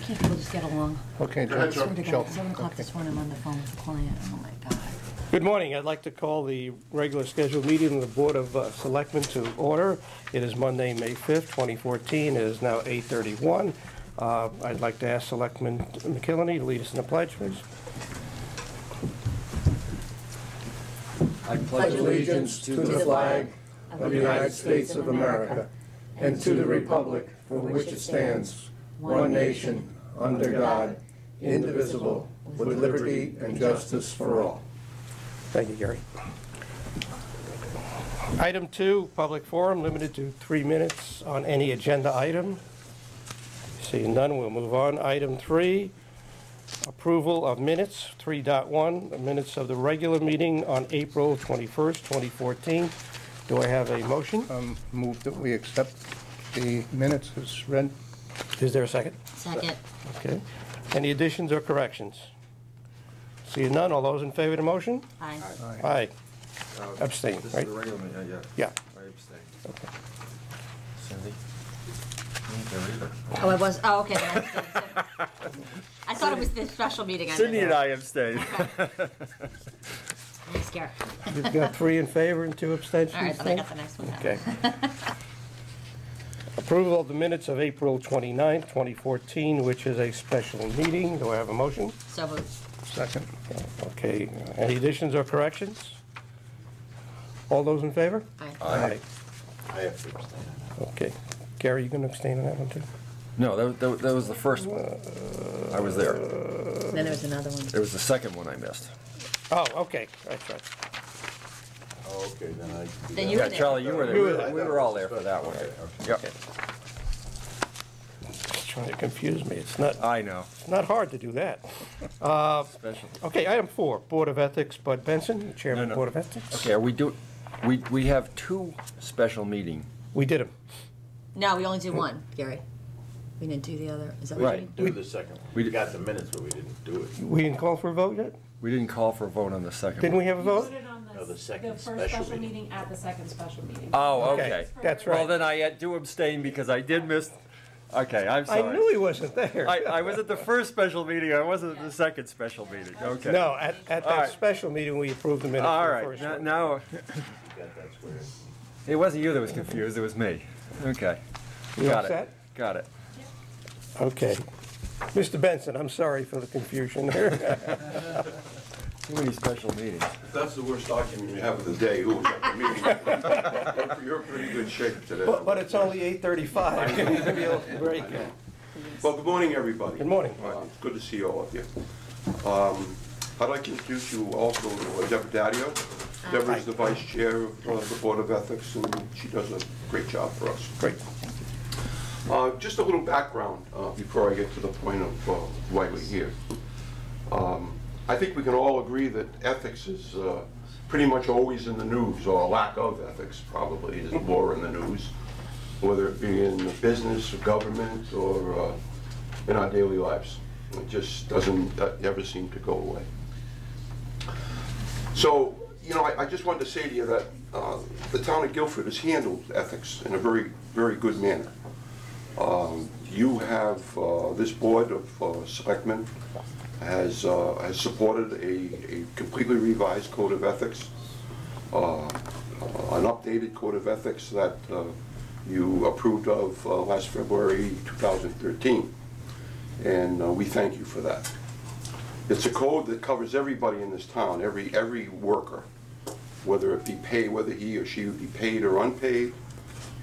can't people just get along? Okay, I swear to God, Joe. at 7 o'clock this morning, I'm on the phone with the client. Oh, my God. Good morning. I'd like to call the regular scheduled meeting of the Board of Selectmen to order. It is Monday, May 5th, 2014. It is now 8:31. I'd like to ask Selectman McKillany to lead us in the pledge, please. I pledge allegiance to the flag of the United States of America and to the republic for which it stands, one nation, under God, indivisible, with liberty and justice for all. Thank you, Gary. Item 2, public forum, limited to 3 minutes on any agenda item. Seeing none, we'll move on. Item 3, approval of minutes, 3.1, the minutes of the regular meeting on April 21st, 2014. Do I have a motion? Move that we accept the minutes as read. Is there a second? Second. Okay. Any additions or corrections? Seeing none, all those in favor of the motion? Aye. Aye. Abstain, This right? is the regular meeting, yeah. Yeah. I abstain. Okay. Cindy? Neither either. Oh, it was, oh, okay. Then I abstained, too. I thought it was the special meeting. Cindy and I abstain. I'm scared. You've got 3 in favor and 2 abstentions? All right, then I got the next one. Okay. Approval of the minutes of April 29th, 2014, which is a special meeting. Do I have a motion? So moved. Second. Okay. Any additions or corrections? All those in favor? Aye. Aye. I have to abstain. Okay. Gary, you going to abstain on that one, too? No, that was the first one. I was there. Then there was another one. It was the second one I missed. Oh, okay. That's right. Oh, okay, then I. Then you Yeah, were there. Charlie, you were there. You were there. We were all there for that one. Okay. Yep. Just trying to confuse me. It's not hard to do that. Special. Okay, item 4, Board of Ethics, Bud Benson, Chairman of the Board of Ethics. Okay, are we we have 2 special meetings. We did them. No, we only did one, Gary. We didn't do the other. Is that what Right. you Do the second one. We got the minutes, but we didn't do it. We didn't call for a vote yet? We didn't call for a vote on the second Didn't one. we have a You vote? voted on No, the second first special special meeting. meeting at the second special meeting. Oh, Okay, okay. that's right. Well, then I do abstain because I did miss. Okay, I'm sorry. I knew he wasn't there. I was at the first special meeting. I wasn't at the second special meeting. Okay. No, at All that right. special meeting, we approved the minutes All for the right. first Now, one. now You got that square. it wasn't you that was confused. It was me. Okay. You Got upset? it. Got it. Okay. Mr. Benson, I'm sorry for the confusion here. Too many special meetings. If that's the worst document you have of the day, who was at the meeting? You're in pretty good shape today. But it's only 8:35. You feel very good. Well, good morning, everybody. Good morning. It's good to see all of you. I'd like to introduce you also to Deborah Dadio. Deborah is the vice chair of the Board of Ethics, and she does a great job for us. Great. Just a little background before I get to the point of why we're here. I think we can all agree that ethics is pretty much always in the news, or a lack of ethics probably is more in the news, whether it be in business or government or in our daily lives. It just doesn't ever seem to go away. So, you know, I just wanted to say to you that the town of Guilford has handled ethics in a very, very good manner. You have, this board of selectmen has supported a completely revised code of ethics, an updated code of ethics that you approved of last February 2013, and we thank you for that. It's a code that covers everybody in this town, every worker, whether it be paid, whether he or she would be paid or unpaid,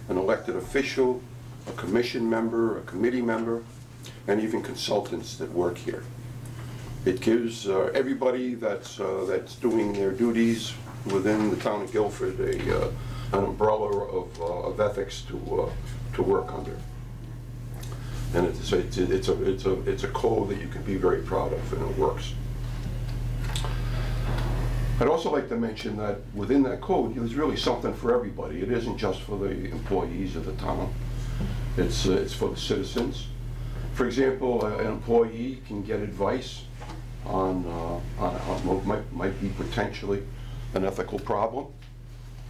an elected official, a commission member, a committee member, and even consultants that work here. It gives everybody that's doing their duties within the town of Guilford an umbrella of ethics to work under. And it's a code that you can be very proud of, and it works. I'd also like to mention that within that code, there's really something for everybody. It isn't just for the employees of the town. It's for the citizens. For example, an employee can get advice on what might be potentially an ethical problem.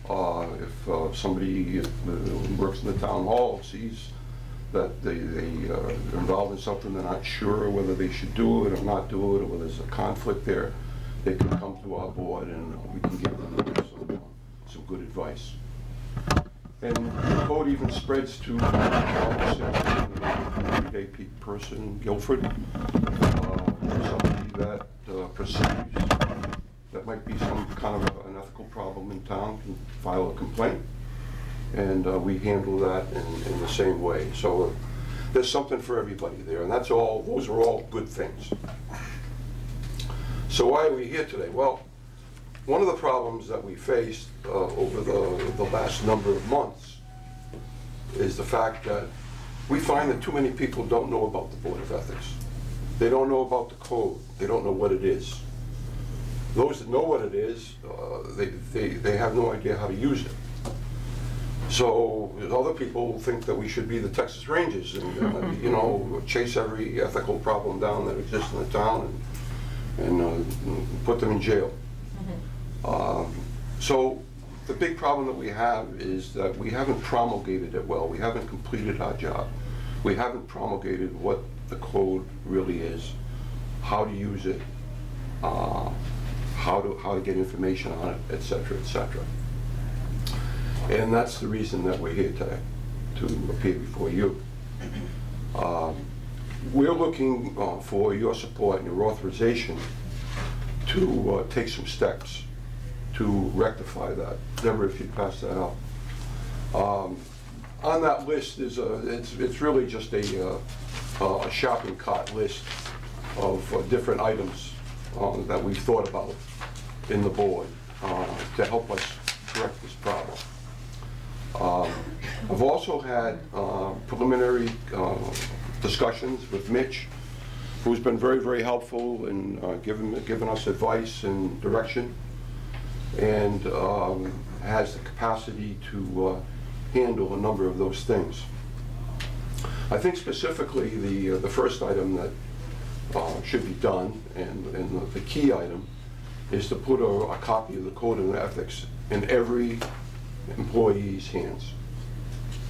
If somebody who works in the town hall sees that they are involved in something, they're not sure whether they should do it or not do it, or whether there's a conflict there, they can come to our board and we can give them some good advice. And the code even spreads to an everyday person in Guilford, somebody that perceives that might be some kind of an ethical problem in town can file a complaint, and we handle that in the same way. So there's something for everybody there, and that's all. Those are all good things. So why are we here today? Well, one of the problems that we faced over the last number of months is the fact that we find that too many people don't know about the Board of Ethics. They don't know about the code. They don't know what it is. Those that know what it is, they have no idea how to use it. So other people think that we should be the Texas Rangers and you know, chase every ethical problem down that exists in the town and put them in jail. So the big problem that we have is that we haven't promulgated it well. We haven't completed our job. We haven't promulgated what the code really is, how to use it, how to get information on it, et cetera, et cetera. And that's the reason that we're here today, to appear before you. We're looking for your support and your authorization to take some steps to rectify that. Deborah, if you'd pass that out. On that list is it's really just a shopping cart list of different items that we've thought about in the board to help us correct this problem. I've also had preliminary discussions with Mitch, who's been very, very helpful in giving us advice and direction, and has the capacity to handle a number of those things. I think specifically the first item that should be done, and the key item, is to put a copy of the Code of Ethics in every employee's hands.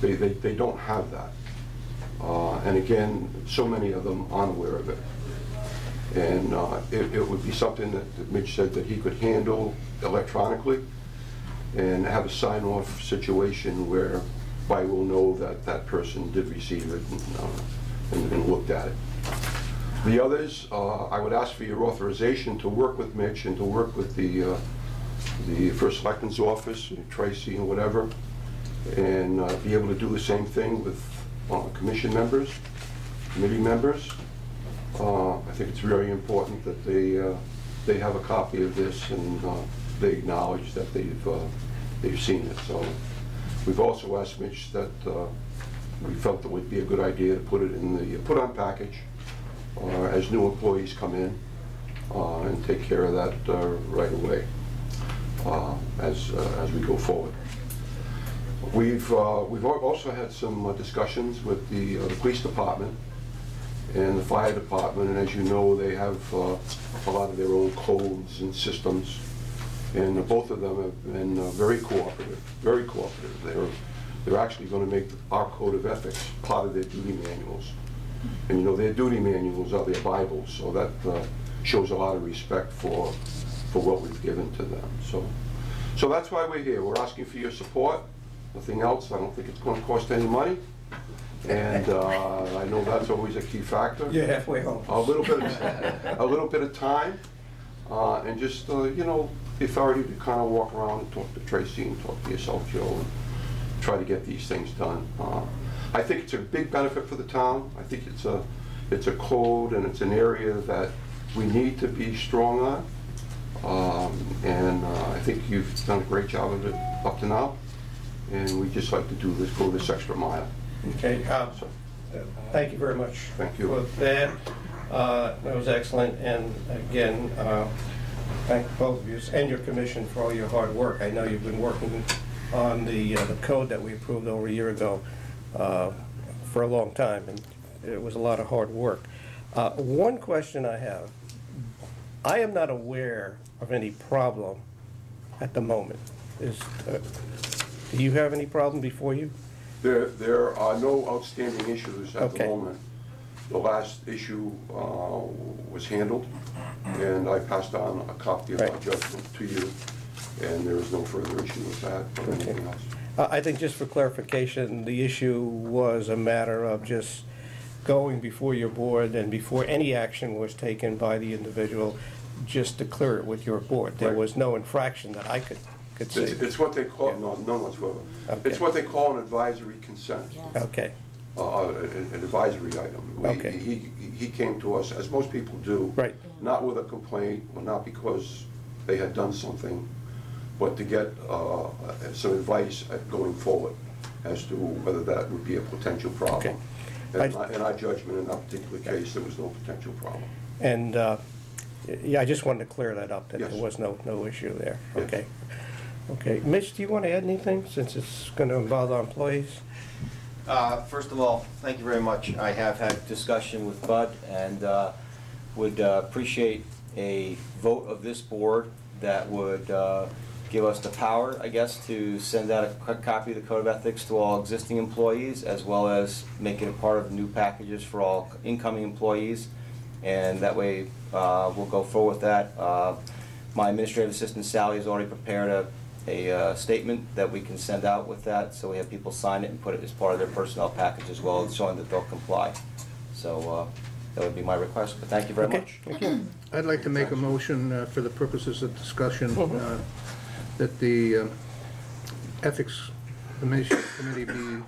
They don't have that. And again, so many of them aren't aware of it. And it would be something that Mitch said that he could handle electronically and have a sign-off situation whereby we'll know that that person did receive it and looked at it. The others, I would ask for your authorization to work with Mitch and to work with the First Selectman's office, Tracy and whatever, and be able to do the same thing with commission members, committee members. I think it's very important that they have a copy of this and they acknowledge that they've seen it. So we've also asked Mitch that we felt it would be a good idea to put it in the put-on package as new employees come in and take care of that right away as we go forward. We've also had some discussions with the police department and the fire department, and as you know, they have a lot of their own codes and systems, and both of them have been very cooperative, very cooperative. They're actually going to make our Code of Ethics part of their duty manuals. And you know, their duty manuals are their Bibles, so that shows a lot of respect for what we've given to them. So that's why we're here. We're asking for your support. Nothing else. I don't think it's going to cost any money. And I know that's always a key factor. You're halfway home. A little bit of time, and just you know, the authority to kind of walk around and talk to Tracy and talk to yourself, Joe, and try to get these things done. I think it's a big benefit for the town. I think it's a code and it's an area that we need to be strong on. And I think you've done a great job of it up to now. And we just like to go this extra mile. Okay. Thank you very much. Thank you. For that. That was excellent. And again, thank both of you and your commission for all your hard work. I know you've been working on the code that we approved over a year ago for a long time, and it was a lot of hard work. One question I have: I am not aware of any problem at the moment. Do you have any problem before you? There are no outstanding issues at the Okay. moment. The last issue was handled, and I passed on a copy of my Right. judgment to you, and there is no further issue with that or anything else. I think just for clarification, the issue was a matter of just going before your board and before any action was taken by the individual, just to clear it with your board. There Right. was no infraction that I could see. It's what they call, no, none whatsoever. Okay. It's what they call an advisory consent. Yeah. Okay, An advisory item. Okay. He came to us, as most people do. right, Not with a complaint, or not because they had done something, but to get some advice at going forward as to whether that would be a potential problem. Okay. In our judgment, in that particular case, there was no potential problem. and, yeah, I just wanted to clear that up, that Yes. there was no issue there. Yes. Okay. Okay, Mitch, do you want to add anything, since it's going to involve our employees? First of all, thank you very much. I have had discussion with Bud and would appreciate a vote of this board that would give us the power, I guess, to send out a copy of the Code of Ethics to all existing employees, as well as make it a part of new packages for all incoming employees. And that way, we'll go forward with that. My administrative assistant Sally has already prepared a statement that we can send out with that, so we have people sign it and put it as part of their personnel package as well, showing that they'll comply. So that would be my request, but thank you very Okay, much. thank you. I'd like to make a motion for the purposes of discussion that the Ethics Committee be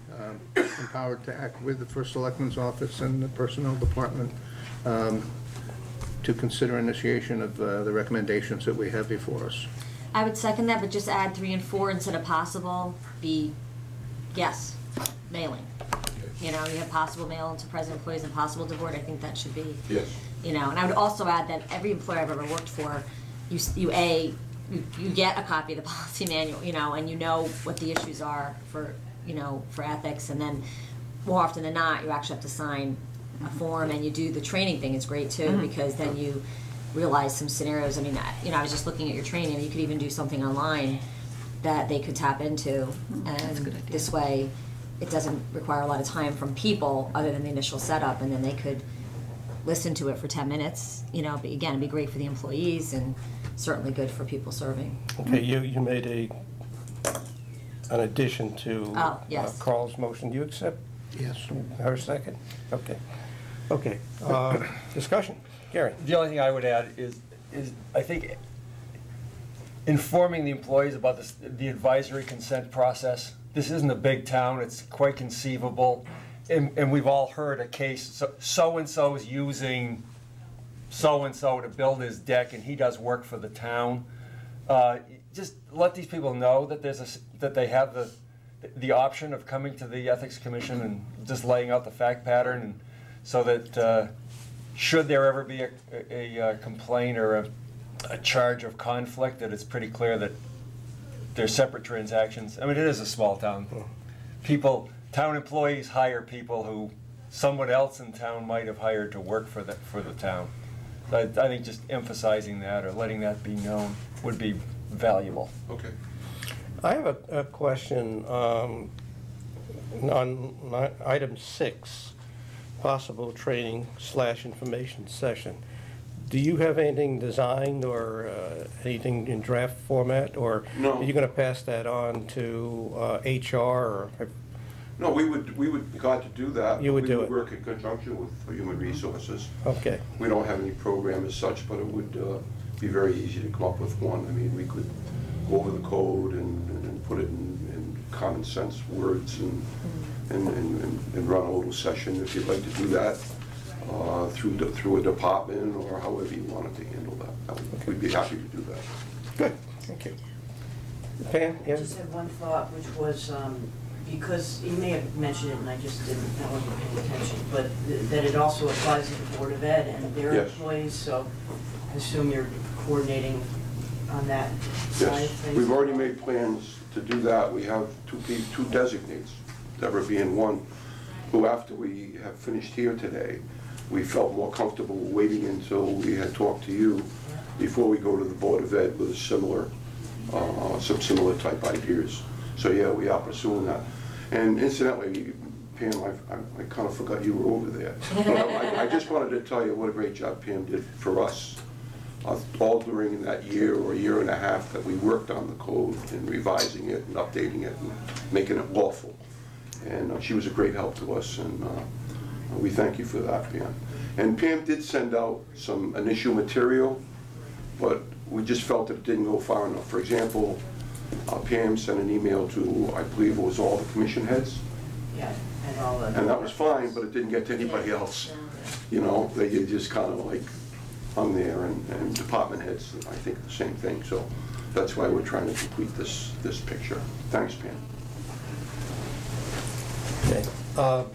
empowered to act with the First Selectman's Office and the Personnel Department to consider initiation of the recommendations that we have before us. I would second that, but just add 3 and 4 instead of possible, be yes, mailing. You know, you have possible mail to present employees and possible to board, I think that should be. Yes. You know, and I would also add that every employer I've ever worked for, you get a copy of the policy manual, you know, and you know what the issues are for, you know, for ethics, and then more often than not, you actually have to sign a form, and you do the training thing is great too, because then you realize some scenarios. I mean, you know, I was just looking at your training, you could even do something online that they could tap into, and this way it doesn't require a lot of time from people other than the initial setup, and then they could listen to it for 10 minutes, you know, but again, it'd be great for the employees and certainly good for people serving. Okay, you made an addition to Oh, yes. Carl's motion. Do you accept Yes. her second? Okay. Okay, discussion. Gary? The only thing I would add is I think informing the employees about the advisory consent process. This isn't a big town, it's quite conceivable, and we've all heard a case, so-and-so is using so-and-so to build his deck, and he does work for the town. Just let these people know that that they have the option of coming to the Ethics Commission and just laying out the fact pattern, and so that should there ever be a complaint or a charge of conflict, that it's pretty clear that they're separate transactions. I mean, it is a small town. Town employees hire people who someone else in town might have hired to work for the town. So I think just emphasizing that or letting that be known would be valuable. Okay. I have a question on item 6, possible training / information session. Do you have anything designed or anything in draft format, or No. are you going to pass that on to HR? Or No, we would be glad to do that. You would do it. We would work in conjunction with Human Resources. okay, We don't have any program as such, but it would be very easy to come up with one. I mean, we could go over the code and put it in common sense words and run a little session if you'd like to do that through a department or however you wanted to handle that. We'd be happy to do that. good. Thank you. Pam? I Yeah. just had one thought, which was, because you may have mentioned it and I just didn't, I wasn't paying attention, but that it also applies to the Board of Ed and their Yes. employees, so I assume you're coordinating on that side of Yes, things. we've already made plans to do that. We have two designates, Deborah being one, who after we have finished here today, we felt more comfortable waiting until we had talked to you before we go to the Board of Ed with some similar type ideas. So yeah, we are pursuing that. And incidentally, Pam, I kind of forgot you were over there. I just wanted to tell you what a great job Pam did for us, all during that year or year and a half that we worked on the code and revising it and updating it and making it lawful. And she was a great help to us, and we thank you for that, Pam. And Pam did send out some initial material, but we just felt that it didn't go far enough. For example, Pam sent an email to, I believe it was all the commission heads. Yeah, and all the. And that was fine, but it didn't get to anybody else. You know, they just kind of like hung there, and department heads, I think the same thing. So that's why we're trying to complete this picture. Thanks, Pam. Okay.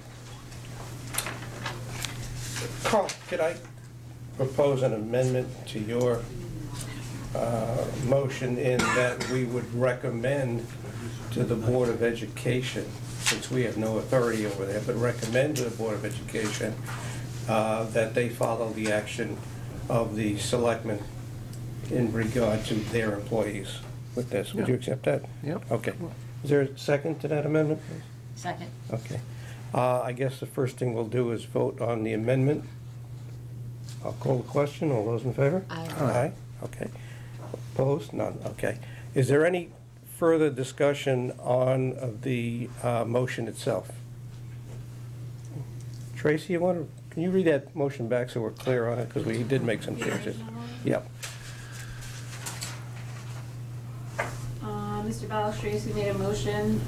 Carl, could I propose an amendment to your motion in that we would recommend to the Board of Education, since we have no authority over there, but recommend to the Board of Education that they follow the action of the selectmen in regard to their employees with this. Would you accept that? Yep. Okay. Is there a second to that amendment, please? Second. Okay. I guess the first thing we'll do is vote on the amendment. I'll call the question. All those in favor? Aye. Aye. Okay. Opposed? None. Okay. Is there any further discussion on the motion itself? Tracy, can you read that motion back so we're clear on it? Because we did make some changes. Yep. Mr. Balistraci made a motion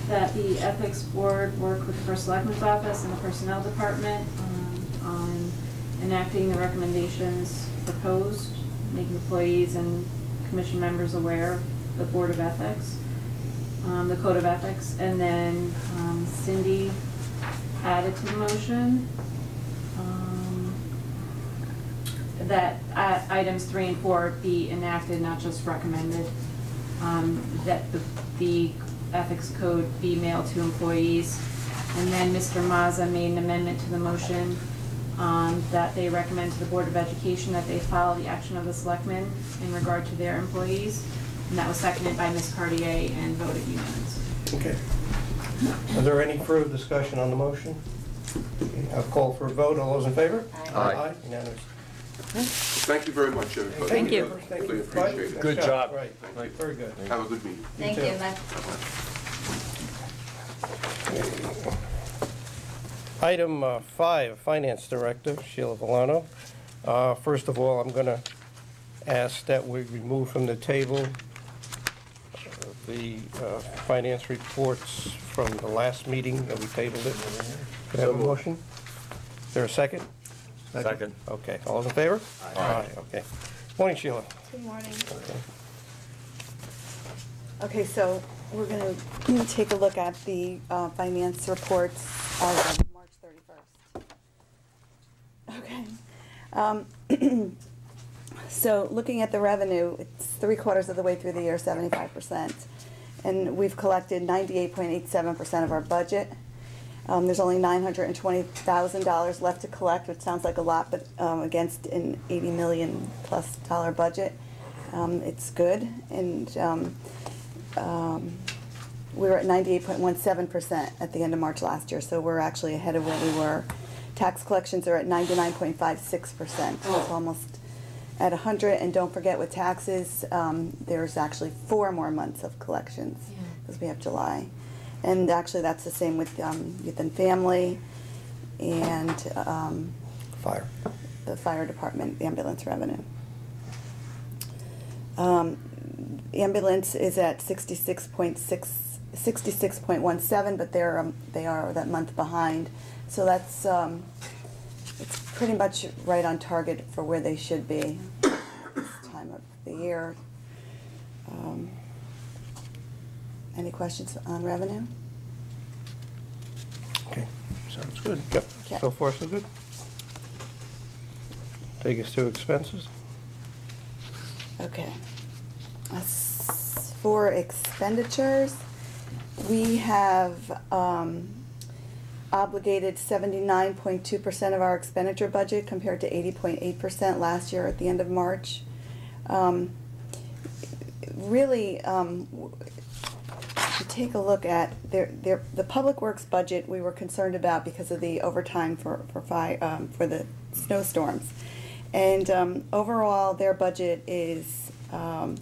that the Ethics Board work with the First Selectman's Office and the Personnel Department on enacting the recommendations proposed, making employees and commission members aware of the Board of Ethics, the Code of Ethics, and then Cindy added to the motion that items 3 and 4 be enacted, not just recommended, that the ethics code be mailed to employees. And then Mr. Mazza made an amendment to the motion that they recommend to the Board of Education that they follow the action of the selectmen in regard to their employees. And that was seconded by Ms. Cartier and voted unanimous. Okay. Is there any further discussion on the motion? Okay, I'll call for a vote. All those in favor? Aye. Unanimous. Thank you very much, everybody. Thank you. Really appreciate it. Good job. Right. Very good. Have a good meeting. Thank too. you. Bye. Item 5, Finance Director, Sheila Volano. First of all, I'm going to ask that we remove from the table the finance reports from the last meeting that we tabled it. Could I have a motion? Is there a second? Second. Okay, all those in favor? Aye. Okay. Morning, Sheila. Good morning. Okay. Okay, so we're going to take a look at the finance reports as of March 31st. Okay. So looking at the revenue, it's 3/4 of the way through the year, 75%. And we've collected 98.87% of our budget. There's only $920,000 left to collect, which sounds like a lot, but against an $80 million+ budget, it's good. And we were at 98.17% at the end of March last year, so we're actually ahead of where we were. Tax collections are at 99.56%, so it's almost at 100. And don't forget, with taxes, there's actually 4 more months of collections because we have July. And actually, that's the same with youth and family and Fire. the fire department, ambulance revenue. Ambulance is at 66.17, but they are that month behind. So that's it's pretty much right on target for where they should be this time of the year. Any questions on revenue? Okay, sounds good. Yep, Okay. so far so good. Take us to expenses. Okay. As for expenditures, we have obligated 79.2% of our expenditure budget compared to 80.8% last year at the end of March. Really, to take a look at the Public Works budget, we were concerned about because of the overtime for the snowstorms. And overall, their budget is at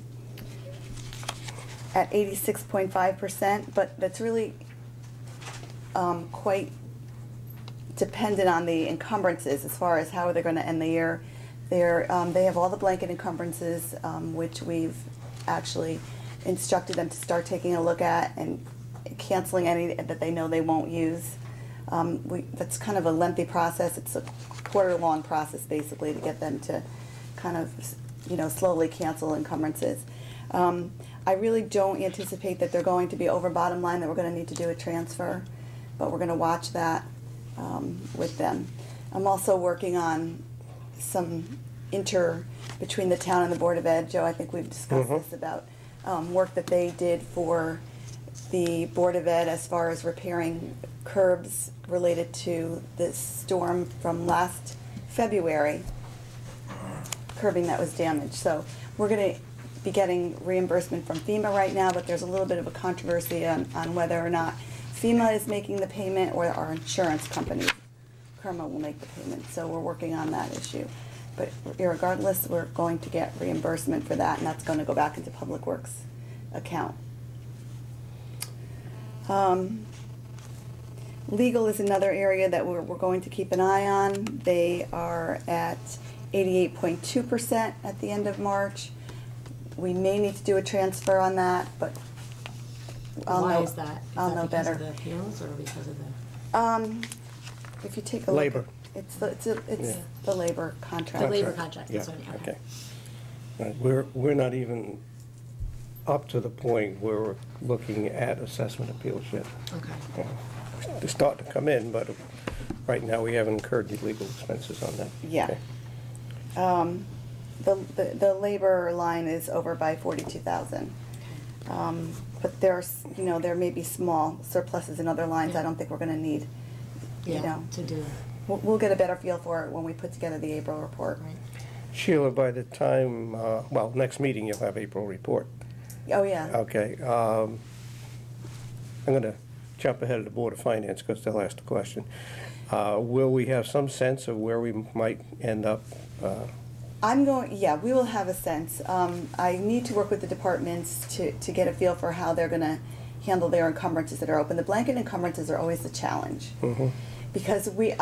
86.5%, but that's really quite dependent on the encumbrances as far as how they're going to end the year. They have all the blanket encumbrances, which we've actually instructed them to start taking a look at and canceling any that they know they won't use. That's kind of a lengthy process. It's a quarter-long process, basically, to get them to kind of, slowly cancel encumbrances. I really don't anticipate that they're going to be over bottom line, that we're going to need to do a transfer, but we're going to watch that with them. I'm also working on some between the town and the Board of Ed. Joe, I think we've discussed this about work that they did for the Board of Ed as far as repairing curbs related to the storm from last February, curbing that was damaged. So we're going to be getting reimbursement from FEMA right now, but there's a little bit of a controversy on whether or not FEMA is making the payment or our insurance company, Kerma, will make the payment. So we're working on that issue. But regardless, we're going to get reimbursement for that, and that's going to go back into Public Works account. Legal is another area that we're going to keep an eye on. They are at 88.2% at the end of March. We may need to do a transfer on that, but Why is that? I'll know better. Because of the appeals or because of the? If you take a look. Labor. It's the labor contract. The labor contract, Yeah, that's what I mean, okay. Right, we're not even up to the point where we're looking at assessment appeals yet. Okay. They're starting to come in, but right now we haven't incurred any legal expenses on that. Yeah. Okay. The labor line is over by 42,000. But there may be small surpluses in other lines. Yeah. I don't think we're going to need, To do, We'll get a better feel for it when we put together the April report. right. Sheila, by the time, next meeting you'll have April report. Oh, yeah. Okay. I'm going to jump ahead of the Board of Finance because they'll ask the question. Will we have some sense of where we might end up? We will have a sense. I need to work with the departments to get a feel for how they're going to handle their encumbrances that are open. The blanket encumbrances are always the challenge. Mm-hmm. Because you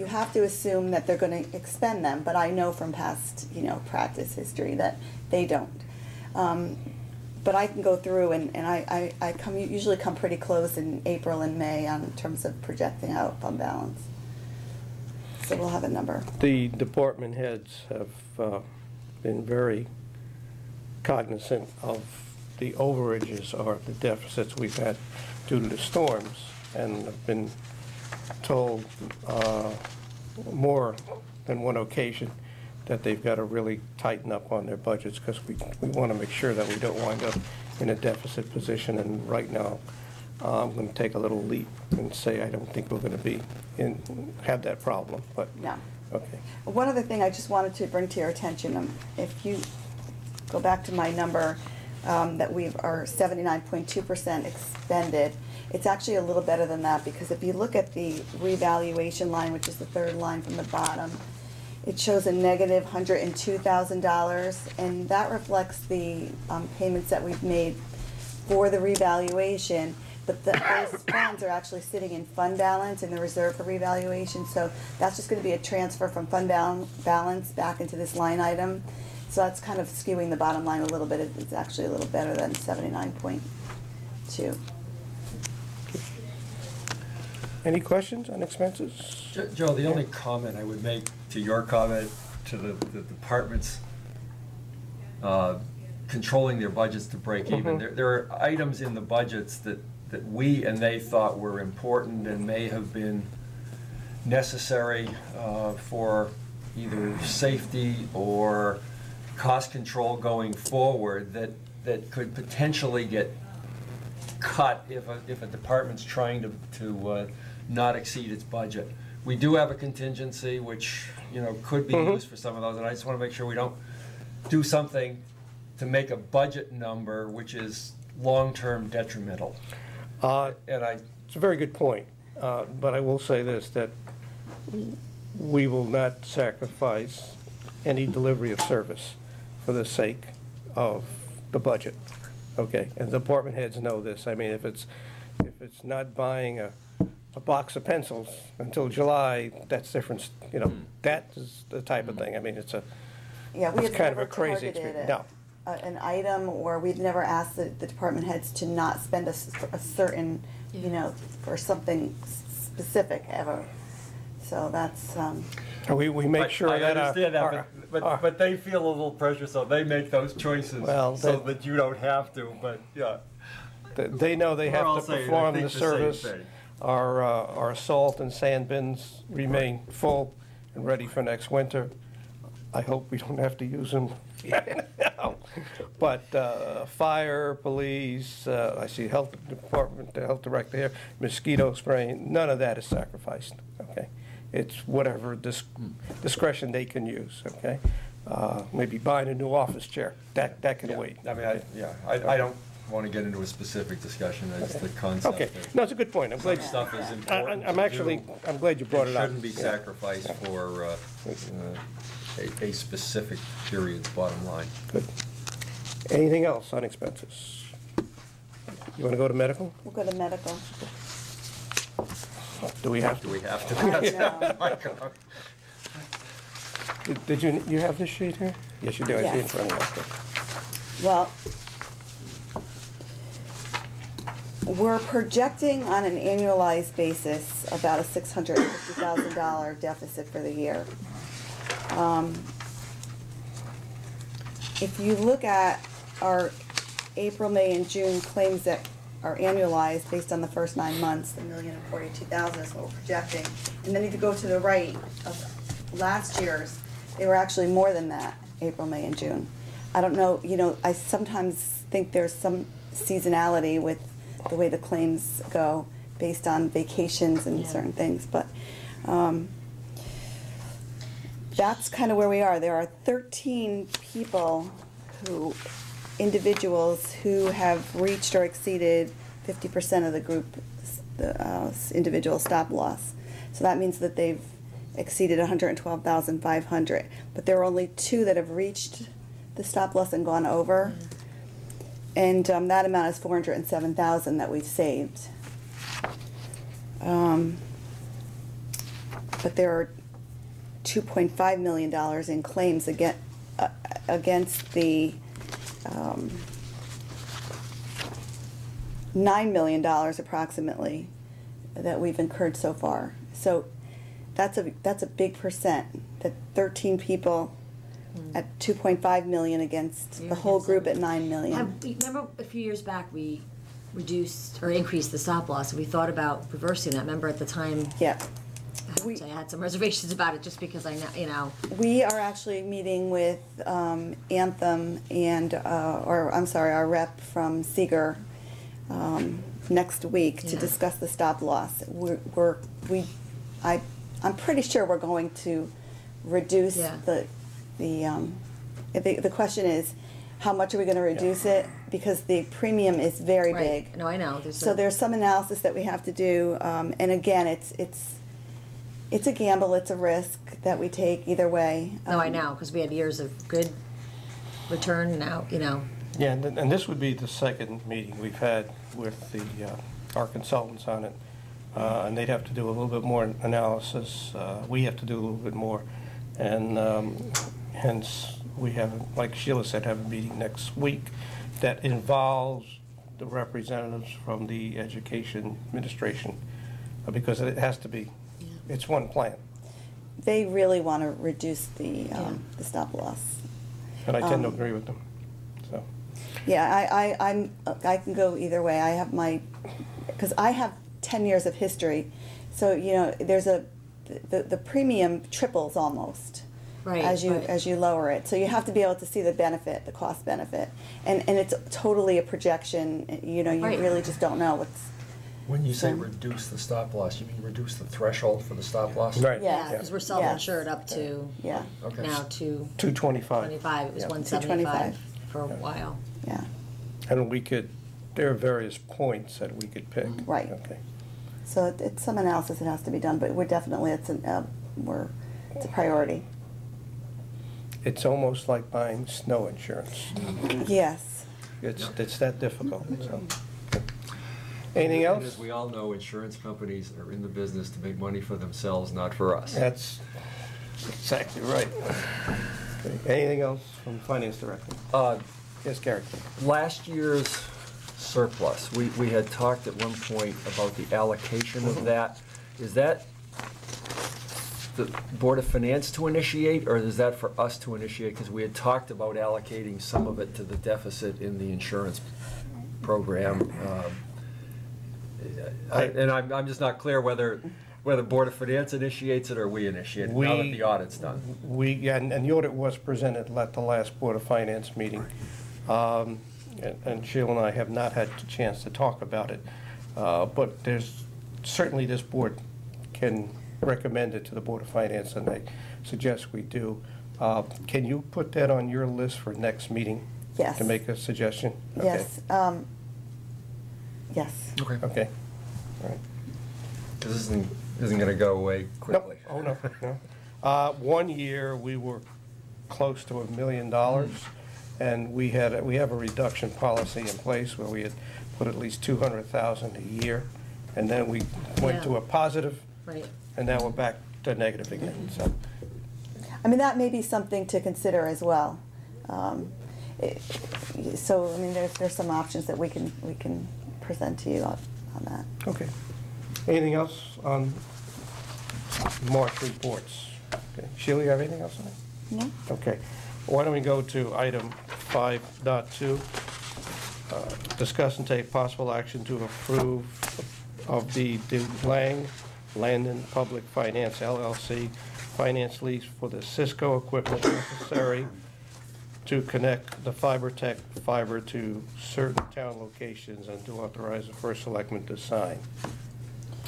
have to assume that they're going to expend them, but I know from past, practice history that they don't. But I can go through and I usually come pretty close in April and May in terms of projecting out fund balance. So we'll have a number. The department heads have been very cognizant of the overages or the deficits we've had due to the storms, and have been told more than one occasion that they've got to really tighten up on their budgets because we want to make sure that we don't wind up in a deficit position. And right now, I'm going to take a little leap and say I don't think we're going to have that problem. But No. Okay. One other thing I just wanted to bring to your attention, if you go back to my number that we are 79.2% expended, it's actually a little better than that, because if you look at the revaluation line, which is the third line from the bottom, it shows a negative $102,000, and that reflects the payments that we've made for the revaluation. But those funds are actually sitting in fund balance in the reserve for revaluation, so that's just going to be a transfer from fund balance back into this line item. So that's kind of skewing the bottom line a little bit. It's actually a little better than 79.2. Any questions on expenses? Joe, the only comment I would make to your comment to the departments controlling their budgets to break even. There are items in the budgets that we and they thought were important and may have been necessary for either safety or cost control going forward that could potentially get cut if a department's trying to not exceed its budget. We do have a contingency which could be used for some of those, and I just want to make sure we don't do something to make a budget number which is long-term detrimental. And It's a very good point, but I will say this, that we will not sacrifice any delivery of service for the sake of the budget, okay? And the department heads know this. I mean, if it's not buying a box of pencils until July, that's different, you know, that is the type of thing. I mean, it's Yeah, we it's have kind of never a crazy targeted experience. No. an item, or we've never asked the department heads to not spend a certain, you know, for something specific ever. So that's, We make sure I that understand that, but they feel a little pressure, so they make those choices Well, so that you don't have to, but, yeah. they know they We're all have to saying, I perform think, the the same service. thing. Our salt and sand bins remain full and ready for next winter. I hope we don't have to use them. But fire, police, I see health department, the health director here, mosquito spraying, none of that is sacrificed, okay? It's whatever discretion they can use, okay? Maybe buying a new office chair, that can wait. I mean, I don't want to get into a specific discussion as the concept. Okay, that no, it's a good point. I'm glad, some stuff is important I'm to actually, do. I'm glad you brought it up. Shouldn't be sacrificed for a specific period's bottom line. Good. Anything else on expenses? You want to go to medical? we'll go to medical. Do we have Do to? we have to? I know. My God. Did you have this sheet here? Yes, you do. I see it in front of you. Okay. Well, we're projecting on an annualized basis about a $650,000 deficit for the year. If you look at our April, May, and June claims that are annualized based on the first 9 months, the $1,042,000 is what we're projecting. And then if you go to the right of last year's, they were actually more than that, April, May, and June. I don't know, you know, I sometimes think there's some seasonality with the way the claims go based on vacations and certain things, but that's kind of where we are. There are 13 people individuals who have reached or exceeded 50% of the group, the individual stop loss. So that means that they've exceeded 112,500. But there are only 2 that have reached the stop loss and gone over. And that amount is 407,000 that we've saved. But there are $2.5 million in claims against the $9 million approximately that we've incurred so far. So that's a big percent. That 13 people at 2.5 million against the whole group at 9 million. Remember a few years back we reduced or increased the stop loss, and we thought about reversing that. Remember at the time? Yeah. I had some reservations about it just because I know, you know. We are actually meeting with Anthem and, our rep from Seeger next week to discuss the stop loss. I'm pretty sure we're going to reduce the question is, how much are we going to reduce it? Because the premium is very big. No, I know. There's some analysis that we have to do, and again, it's a gamble, it's a risk that we take either way. No, I know, because we had years of good return now, you know. Yeah, and this would be the second meeting we've had with our consultants on it. And they'd have to do a little bit more analysis. We have to do a little bit more. And hence, we have, like Sheila said, have a meeting next week that involves the representatives from the education administration, because it has to be, it's one plan. They really want to reduce the stop loss. And I tend to agree with them, so. Yeah, I can go either way. I have because I have 10 years of history, so you know there's the premium triples almost as you lower it. So you have to be able to see the benefit, the cost benefit, and it's totally a projection. You know, you really just don't know what's. When you say reduce the stop loss, you mean reduce the threshold for the stop loss? Right. Yeah, because we're self-insured up to now to 225. 25. It was Yeah. 175 for a while. Yeah. And we could there are various points that we could pick. Right. Okay. So it's some analysis that has to be done, but we're definitely, it's a priority. It's almost like buying snow insurance. Yes. It's that difficult, so. Anything And else? as we all know, insurance companies are in the business to make money for themselves, not for us. That's exactly right. Okay. Anything else from the Finance Director? Yes, Gary. Last year's surplus, we had talked at one point about the allocation of that. Is that the Board of Finance to initiate, or is that for us to initiate? Because we had talked about allocating some of it to the deficit in the insurance program. I'm just not clear whether Board of Finance initiates it or we initiate it, now that the audit's done. And the audit was presented at the last Board of Finance meeting. And Sheila and I have not had a chance to talk about it. But there's, certainly this board can recommend it to the Board of Finance, and I suggest we do. Can you put that on your list for next meeting? Yes. To make a suggestion? Okay. Yes. Yes. Okay. Okay, all right. This isn't going to go away quickly. No, oh, no, no. 1 year, we were close to $1 million, and we have a reduction policy in place where we had put at least $200,000 a year, and then we went to a positive, Right. and now we're back to negative again, so. I mean, that may be something to consider as well. So, I mean, there's some options that we can present to you on that. Okay. Anything else on March reports? Okay. Sheila, you have anything else on that? No? Okay. Why don't we go to item 5.2, discuss and take possible action to approve of the DeLang Landon Public Finance LLC finance lease for the Cisco equipment necessary to connect the FiberTech fiber to certain town locations and to authorize the first selectman to sign.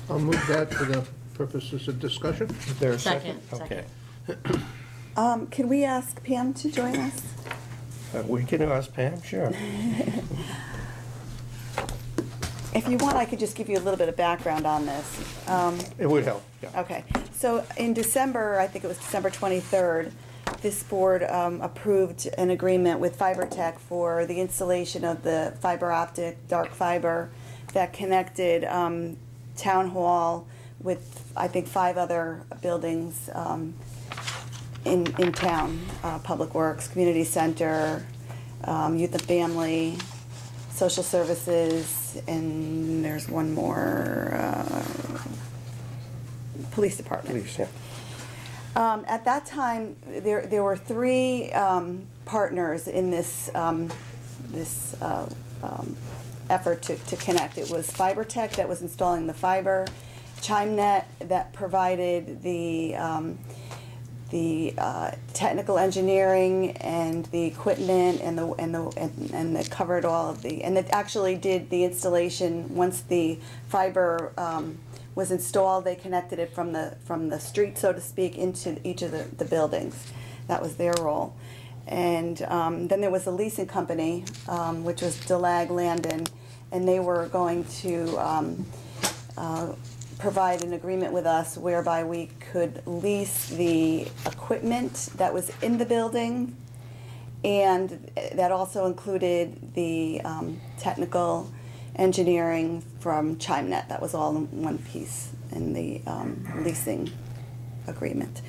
I'll move that for the purposes of discussion. Is there a second? Second. Okay. Can we ask Pam to join us? We can ask Pam, sure. If you want, I could just give you a little bit of background on this. It would help, yeah. Okay, so in December, I think it was December 23rd, this board approved an agreement with FiberTech for the installation of the fiber optic dark fiber that connected Town Hall with, I think, 5 other buildings in town, Public Works, Community Center, Youth and Family, Social Services, and there's one more, Police Department. Please, yeah. At that time, there were 3 partners in this effort to connect. It was FiberTech that was installing the fiber, ChimeNet that provided the technical engineering and the equipment and that covered all of and that actually did the installation. Once the fiber was installed, they connected it from the street, so to speak, into each of the buildings. That was their role. And then there was a leasing company, which was DeLang Landon, and they were going to provide an agreement with us whereby we could lease the equipment that was in the building, and that also included the technical engineering from ChimeNet. That was all in one piece in the leasing agreement.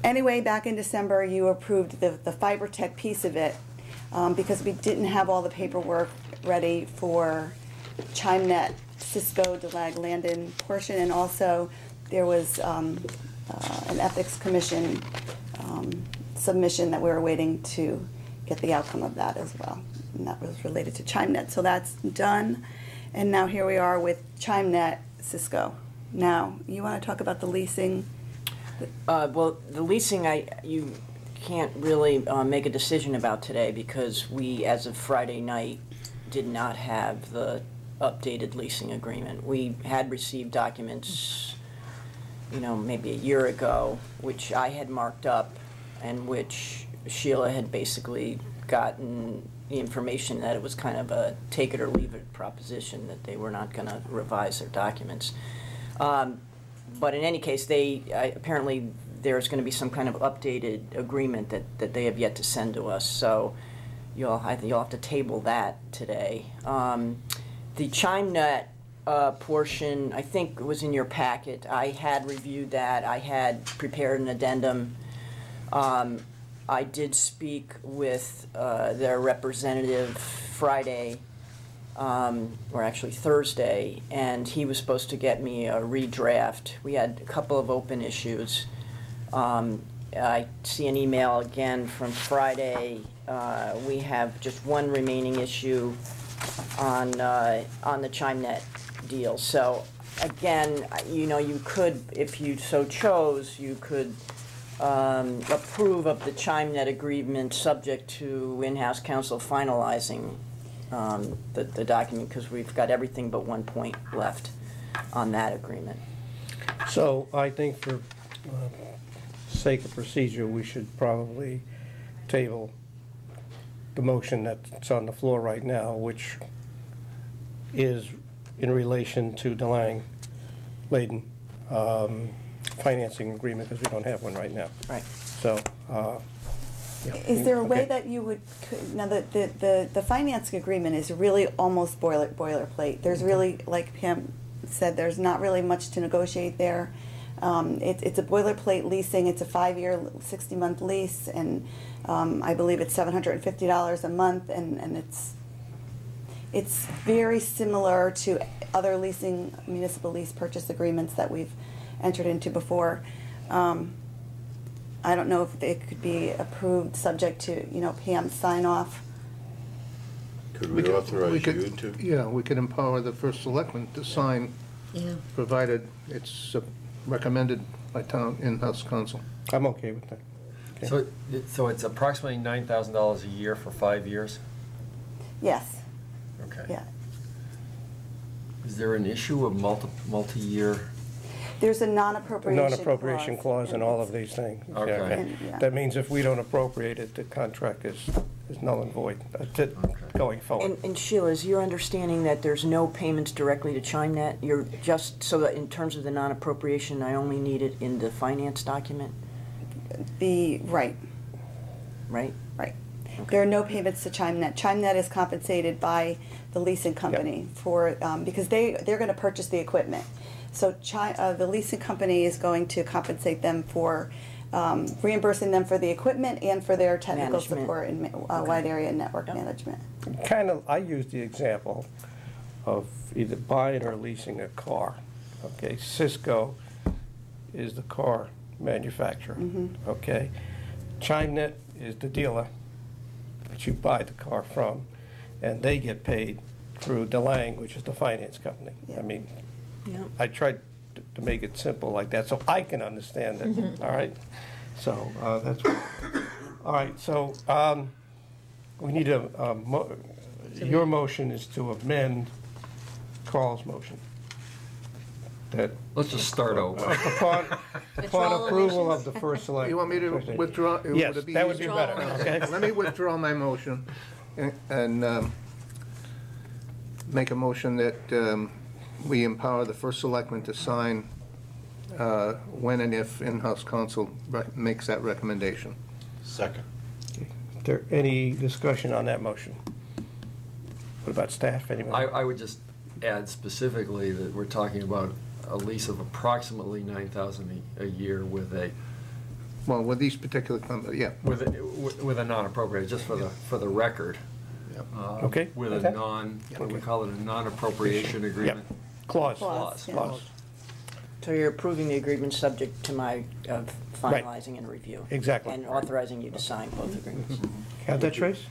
Anyway, back in December, you approved the FiberTech piece of it because we didn't have all the paperwork ready for ChimeNet, Cisco, DeLang Landon portion, and also there was an Ethics Commission submission that we were waiting to get the outcome of that as well. And that was related to ChimeNet. So that's done. And now here we are with ChimeNet, Cisco. Now, you want to talk about the leasing? Well, the leasing, you can't really make a decision about today because we, as of Friday night, did not have the updated leasing agreement. We had received documents, maybe a year ago, which I had marked up and which Sheila had basically gotten the information that it was kind of a take it or leave it proposition, that they were not going to revise their documents. But in any case, apparently there's going to be some kind of updated agreement that they have yet to send to us. So you'll have to table that today. The ChimeNet portion, I think, was in your packet. I had reviewed that. I had prepared an addendum. I did speak with their representative Friday, or actually Thursday, and he was supposed to get me a redraft. We had a couple of open issues. I see an email again from Friday. We have just one remaining issue on the ChimeNet deal. So again, you could, if you so chose, you could approve of the ChimeNet agreement subject to in-house counsel finalizing the document, because we've got everything but one point left on that agreement. So I think for sake of procedure, we should probably table the motion that's on the floor right now, which is in relation to DeLange Layden financing agreement, because we don't have one right now. Right. So, Is there a way okay. that you would, now the financing agreement is really almost boilerplate. There's really, like Pam said, there's not really much to negotiate there. It's a boilerplate leasing. It's a 5-year, 60-month lease, and I believe it's $750 a month, and it's very similar to other leasing, municipal lease purchase agreements that we've entered into before. I don't know if it could be approved subject to, Pam's sign off. Could we authorize you to? Yeah, we could empower the first selectman to sign, Yeah. provided it's recommended by town in-house counsel. I'm okay with that. Okay. So it's approximately $9,000 a year for 5 years? Yes. Okay. Yeah. Is there an issue of multi-year? There's a non-appropriation Non-appropriation clause in all of these things. Okay. Yeah, And, yeah. That means if we don't appropriate it, the contract is null and void going forward. And Sheila, is your understanding that there's no payments directly to ChimeNet? You're just, so that in terms of the non-appropriation, I only need it in the finance document, Right. right? Right. There are no payments to ChimeNet. ChimeNet is compensated by the leasing company for, because they're going to purchase the equipment. So the leasing company is going to compensate them for reimbursing them for the equipment and for their technical Management. support and wide area network management. I use the example of either buying or leasing a car. Okay, Cisco is the car manufacturer. Okay, ChimeNet is the dealer that you buy the car from, and they get paid through DeLange, which is the finance company. Yeah. I mean, Yeah. I tried to make it simple like that so I can understand it. All right, so that's all right. So we need your motion is to amend Carl's motion. That Let's just start over. upon Withdrawal approval motions. of the first select. You want me to withdraw? Yes, Would it be that would be easier? better. Okay. Let me withdraw my motion and make a motion that we empower the first selectman to sign when and if in-house counsel makes that recommendation. Second. Is there any discussion on that motion? What about staff? Anybody? I would just add specifically that we're talking about a lease of approximately $9,000 a year with a Well, with these particular companies, yeah. with a non-appropriate, just for the record. Okay. With Okay. a what do we call it, a non-appropriation agreement? Clause. Clause, yeah. Clause. So you're approving the agreement subject to my finalizing and review? Exactly. And authorizing you to sign both agreements? Have that, Trace?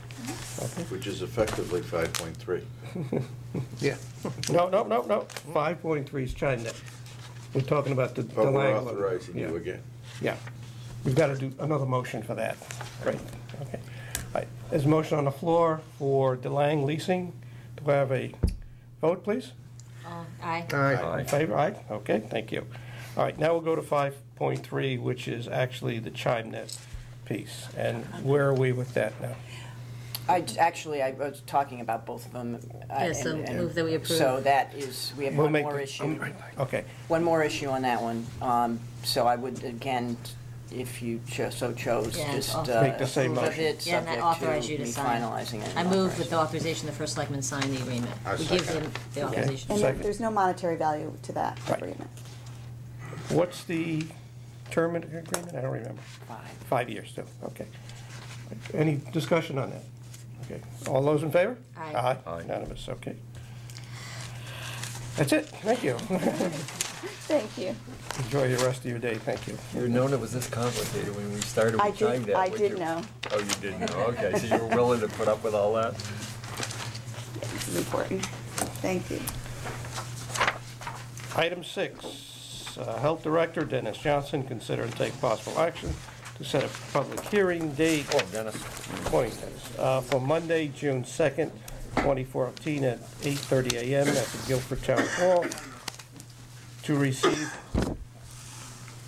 Okay. Which is effectively 5.3. Yeah. No. 5.3 is ChimeNet. We're talking about the But we're language. authorizing Yeah. you again. Yeah. We've got to do another motion for that. Great. Okay. All right. There's a motion on the floor for DeLange leasing. Do I have a vote, please? Aye. Aye. In favor? Aye? Okay, thank you. All right, now we'll go to 5.3, which is actually the ChimeNet piece. And where are we with that now? I was talking about both of them. Yeah, so move that we approve. So that is, we have We'll one make more the- issue. Okay. One more issue on that one. So I would, again, if you so chose, Yeah, just Make the same approve of motion. it, Yeah, and that subject authorize you to to me sign. finalizing it. I and move with the authorizing authorization, the first selectman sign the agreement. I We give second. him the Okay. authorization. And Second. there's no monetary value to that Right. agreement. What's the term of the agreement? I don't remember. it. 5. 5 years, too, okay. Any discussion on that? Okay, all those in favor? Aye. Aye, unanimous, okay. That's it, thank you. Thank you. Enjoy the rest of your day, thank you. You had known it was this complicated when we started I with trying did, that, I would did you? know. Oh, you did know, okay, so you were willing to put up with all that? Yeah, this is important. Thank you. Item 6, Health Director Dennis Johnson, consider and take possible action to set a public hearing date. Oh, Dennis. Morning, Dennis. For Monday, June 2nd, 2014, at 8:30 a.m. at the Guilford Town Hall to receive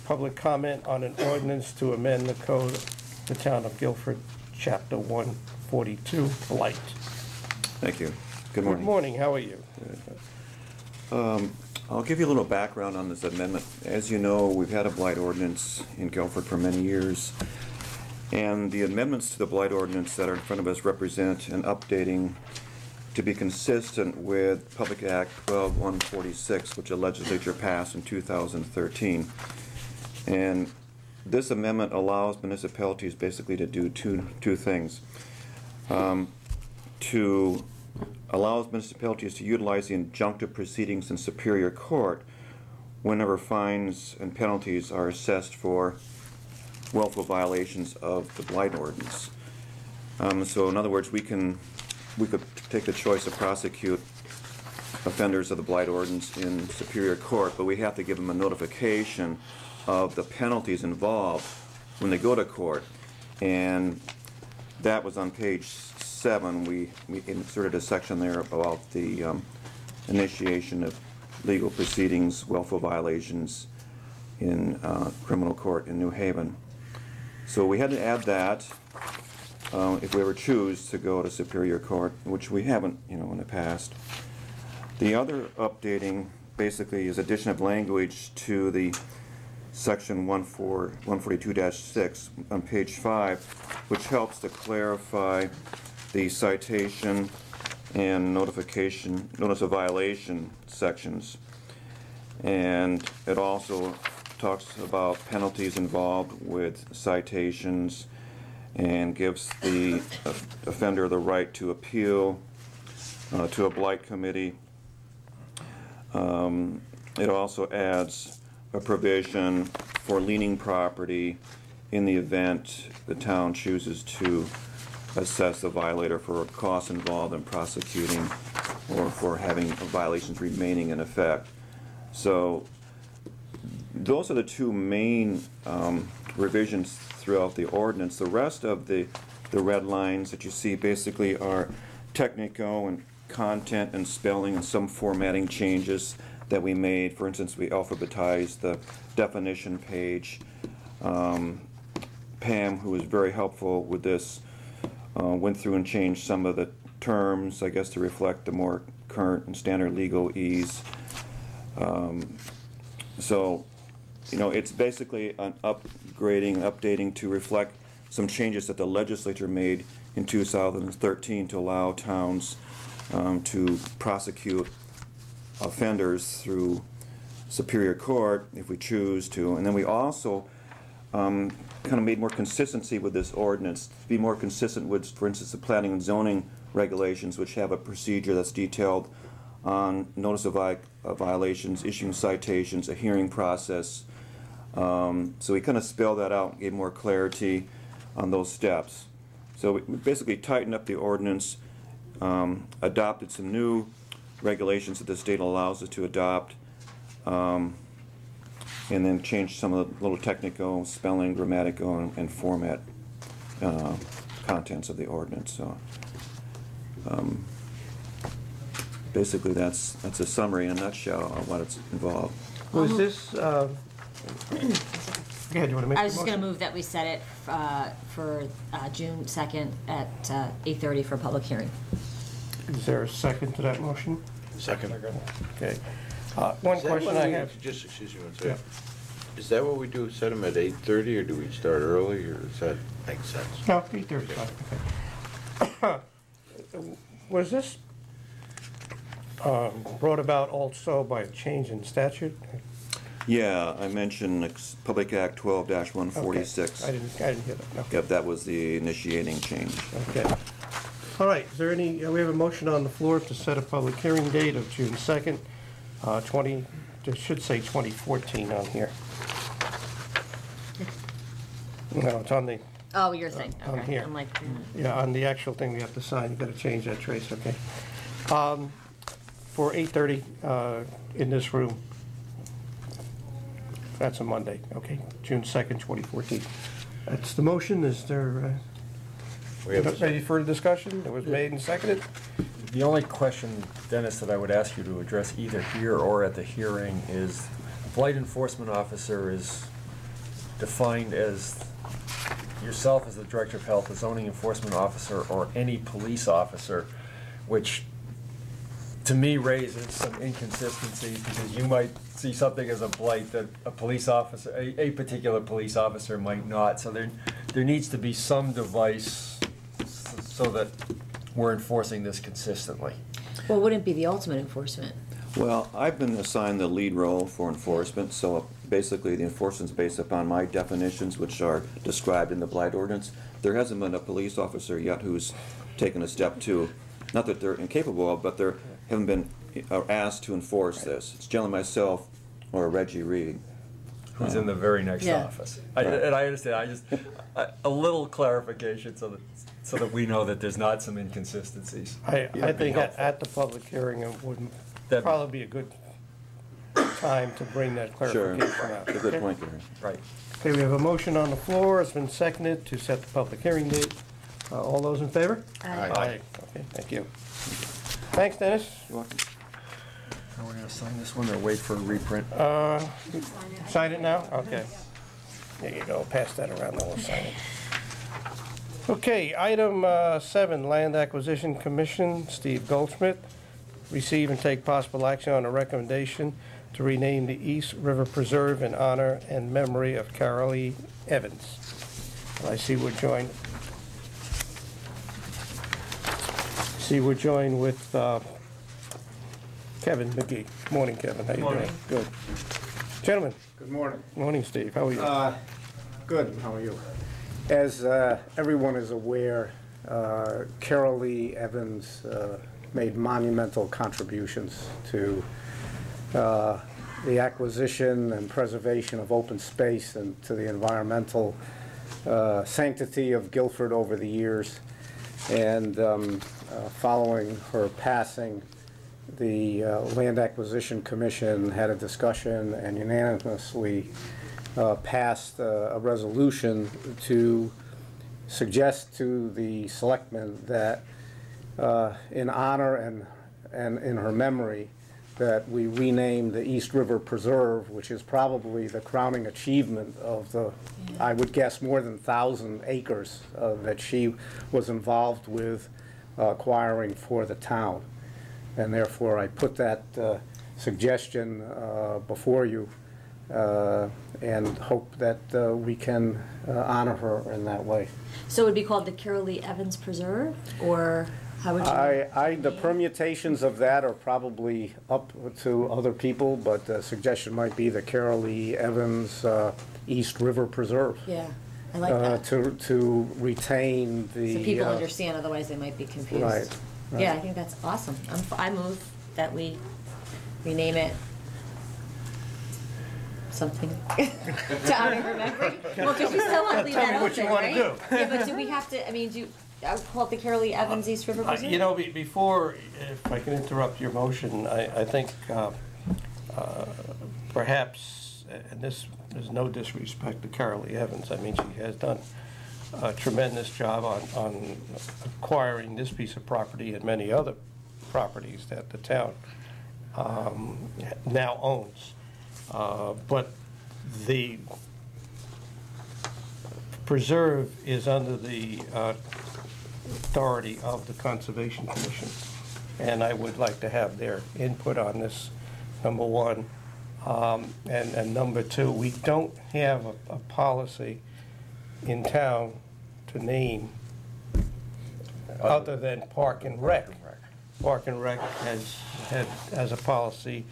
public comment on an ordinance to amend the code of the Town of Guilford, Chapter 142, Blight. Thank you. Good Good morning. morning, how are you? I'll give you a little background on this amendment. As you know, we've had a blight ordinance in Guilford for many years, and the amendments to the blight ordinance that are in front of us represent an updating to be consistent with Public Act 12-146, which the legislature passed in 2013. And this amendment allows municipalities basically to do two things. To allows municipalities to utilize the injunctive proceedings in Superior Court whenever fines and penalties are assessed for willful violations of the blight ordinance. So in other words, we could take the choice to prosecute offenders of the blight ordinance in Superior Court, but we have to give them a notification of the penalties involved when they go to court. And that was on page 7. We inserted a section there about the initiation of legal proceedings, willful violations in criminal court in New Haven. So we had to add that if we ever choose to go to Superior Court, which we haven't, in the past. The other updating basically is addition of language to the section 142-6 on page 5, which helps to clarify the citation and notification, notice of violation sections. And it also talks about penalties involved with citations and gives the offender the right to appeal to a blight committee. It also adds a provision for liening property in the event the town chooses to assess the violator for costs involved in prosecuting or for having violations remaining in effect. So those are the two main revisions throughout the ordinance. The rest of the red lines that you see basically are technical and content and spelling and some formatting changes that we made. For instance, we alphabetized the definition page. Pam, who was very helpful with this, went through and changed some of the terms, I guess, to reflect the more current and standard legalese. So, it's basically an updating to reflect some changes that the legislature made in 2013 to allow towns to prosecute offenders through Superior Court if we choose to. And then we also kind of made more consistency with this ordinance, to be more consistent with, for instance, the planning and zoning regulations, which have a procedure that's detailed on notice of violations, issuing citations, a hearing process. So we kind of spelled that out and gave more clarity on those steps. So we basically tightened up the ordinance, adopted some new regulations that the state allows us to adopt, and then changed some of the little technical, spelling, grammatical, and format contents of the ordinance. So basically that's a summary in a nutshell of what it's involved. Was this Okay, do you want to make I the was just going to motion? move that we set it for June 2nd at 8:30 for a public hearing. Is there a second to that motion? Second. Okay. One Is that question what I we- have. Just, excuse me one second. Is that what we do, set them at 8:30, or do we start early, or does that make sense? No, 8:35, okay. Was this brought about also by a change in statute? Yeah, I mentioned Public Act 12-146. Okay. I didn't hear that, no. Yep, that was the initiating change. Okay. All right, is there any, we have a motion on the floor to set a public hearing date of June 2nd, it should say 2014 on here. No, it's on the, Oh, your thing, on okay. here. I'm like, yeah, on the actual thing we have to sign, you gotta change that, Trace, okay? For 8:30 in this room. That's a Monday, okay, June 2nd, 2014. That's the motion, is there, We have any further discussion? It was made and seconded? The only question, Dennis, that I would ask you to address either here or at the hearing is, blight enforcement officer is defined as yourself as the director of health, a zoning enforcement officer, or any police officer, which to me raises some inconsistencies, because you might see something as a blight that a police officer, a particular police officer might not. So there needs to be some device so that we're enforcing this consistently. well, wouldn't it be the ultimate enforcement? Well, I've been assigned the lead role for enforcement, so basically the enforcement's based upon my definitions, which are described in the blight ordinance. There hasn't been a police officer yet who's taken a step to, not that they're incapable of, but they haven't been asked to enforce this. It's generally myself or Reggie Reed. Who's in the very next Yeah. office. And I understand, a little clarification so that we know that there's not some inconsistencies. I Would be think helpful. at the public hearing, it would That'd- probably be a good time to bring that Sure, clarification out. it's a good Okay? point there. Right. Okay, we have a motion on the floor, it's been seconded to set the public hearing date. All those in favor? Aye. Okay, thank you. Thanks, Dennis. You're welcome. Are we gonna sign this one or wait for a reprint? Sign it now? Okay. There you go, pass that around, then we'll sign it. Okay, item 7, Land Acquisition Commission, Steve Goldschmidt. Receive and take possible action on a recommendation to rename the East River Preserve in honor and memory of Carol E. Evans. I see we're joined with Kevin McGee. Morning, Kevin, how you doing? Good. Gentlemen, Good morning. morning, Steve, how are you? Good, how are you? As everyone is aware, Carol Lee Evans made monumental contributions to the acquisition and preservation of open space and to the environmental sanctity of Guilford over the years. And following her passing, the Land Acquisition Commission had a discussion and unanimously passed a resolution to suggest to the Selectmen that in honor and in her memory, that we rename the East River Preserve, which is probably the crowning achievement of the, I would guess, more than 1,000 acres that she was involved with acquiring for the town. And therefore, I put that suggestion before you and hope that we can honor her in that way. So it would be called the Carol Lee Evans Preserve, or how would you? The permutations of that are probably up to other people, but the suggestion might be the Carol Lee Evans East River Preserve. Yeah, I like that. To retain the. So people understand, otherwise they might be confused. Right. Yeah, I think that's awesome. I move that we rename it something to honor her memory. Well, because you still want to leave that open, right? Yeah, but do we have to, I mean, I would call it the Carol Lee Evans East River Preserve? You know, before, if I can interrupt your motion, I think perhaps, and this is no disrespect to Carol Lee Evans, I mean, she has done a tremendous job on acquiring this piece of property and many other properties that the town now owns. But the preserve is under the authority of the Conservation Commission, and I would like to have their input on this, number one. And number two, we don't have a policy in town to name other than Park and Rec. Park and Rec has a policy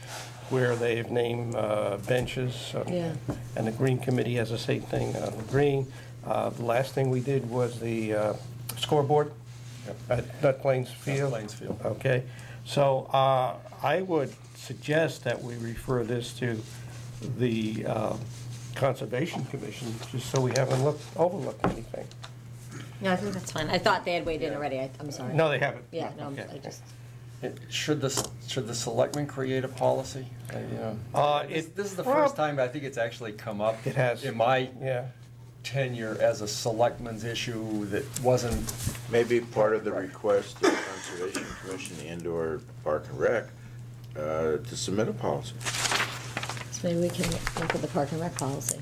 where they've named benches, Yeah. and the Green Committee has the same thing on the green. The last thing we did was the scoreboard at Nut Plains Field. Plains Field. Okay, so I would suggest that we refer this to the Conservation Commission, just so we haven't overlooked anything. No, I think that's fine. I thought they had weighed in already. I'm sorry. No, they haven't. Yeah, no, Okay. I just. Should the selectmen create a policy? This is the first time I think it's actually come up. It has. In my Yeah. tenure as a selectman's issue that wasn't. Maybe part of the request of the Conservation Commission and/or Park and Rec to submit a policy. So maybe we can look at the Park and Rec policy.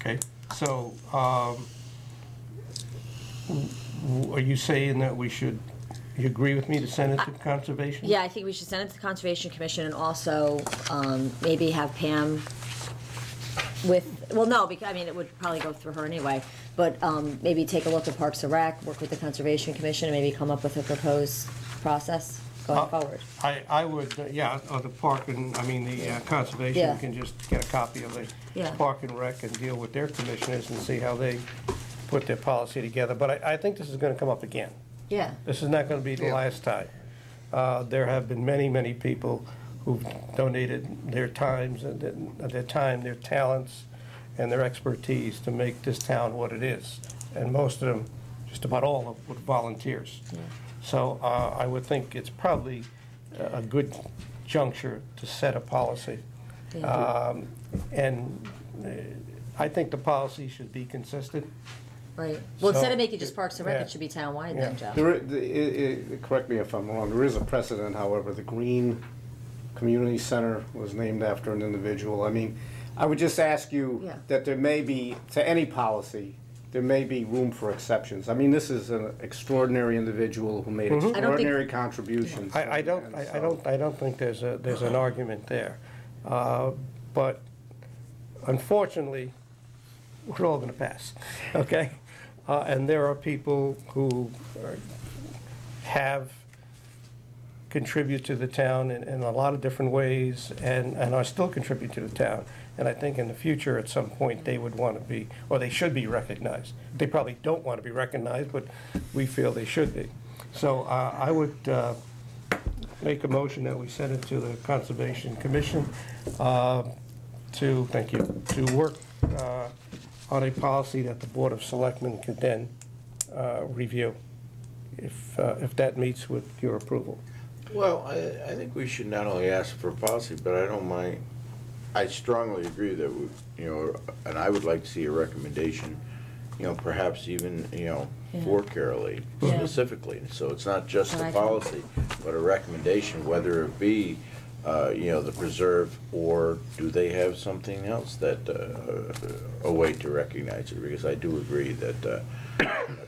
Okay, so are you saying that we should, you agree with me to send it to Conservation? Yeah, I think we should send it to the Conservation Commission and also maybe have Pam well, no, because, I mean, it would probably go through her anyway, but maybe take a look at Parks and Rec, work with the Conservation Commission, and maybe come up with a proposed process going forward. I would, or the Park and, the Conservation Yeah. can just get a copy of the Yeah. Park and Rec and deal with their commissioners and see how they put their policy together. But I think this is gonna come up again. Yeah. This is not gonna be the last time. There have been many, many people who've donated their times and their talents, and their expertise to make this town what it is. And most of them, just about all of them, were volunteers. Yeah. So I would think it's probably a good juncture to set a policy. And I think the policy should be consistent. Right. Well, instead So, of making just Parks and Rec, yeah. it should be town-wide Yeah. then, Joe. Correct me if I'm wrong, there is a precedent, however, the Green Community Center was named after an individual. I mean, I would just ask you Yeah. that there may be, to any policy, there may be room for exceptions. I mean, this is an extraordinary individual who made extraordinary contributions. I don't think there's an argument there. But unfortunately, we're all gonna pass, okay? And there are people who have contribute to the town in a lot of different ways and are still contribute to the town. And I think in the future, at some point, they would want to be, or they should be recognized. They probably don't want to be recognized, but we feel they should be. So I would make a motion that we send it to the Conservation Commission to work on a policy that the Board of Selectmen could then review, if that meets with your approval. Well, I think we should not only ask for a policy, but I don't mind, I strongly agree that we, and I would like to see a recommendation, perhaps even, for Carol Lee specifically. So it's not just a policy, but a recommendation, whether it be, the preserve, or do they have something else that, a way to recognize it? Because I do agree that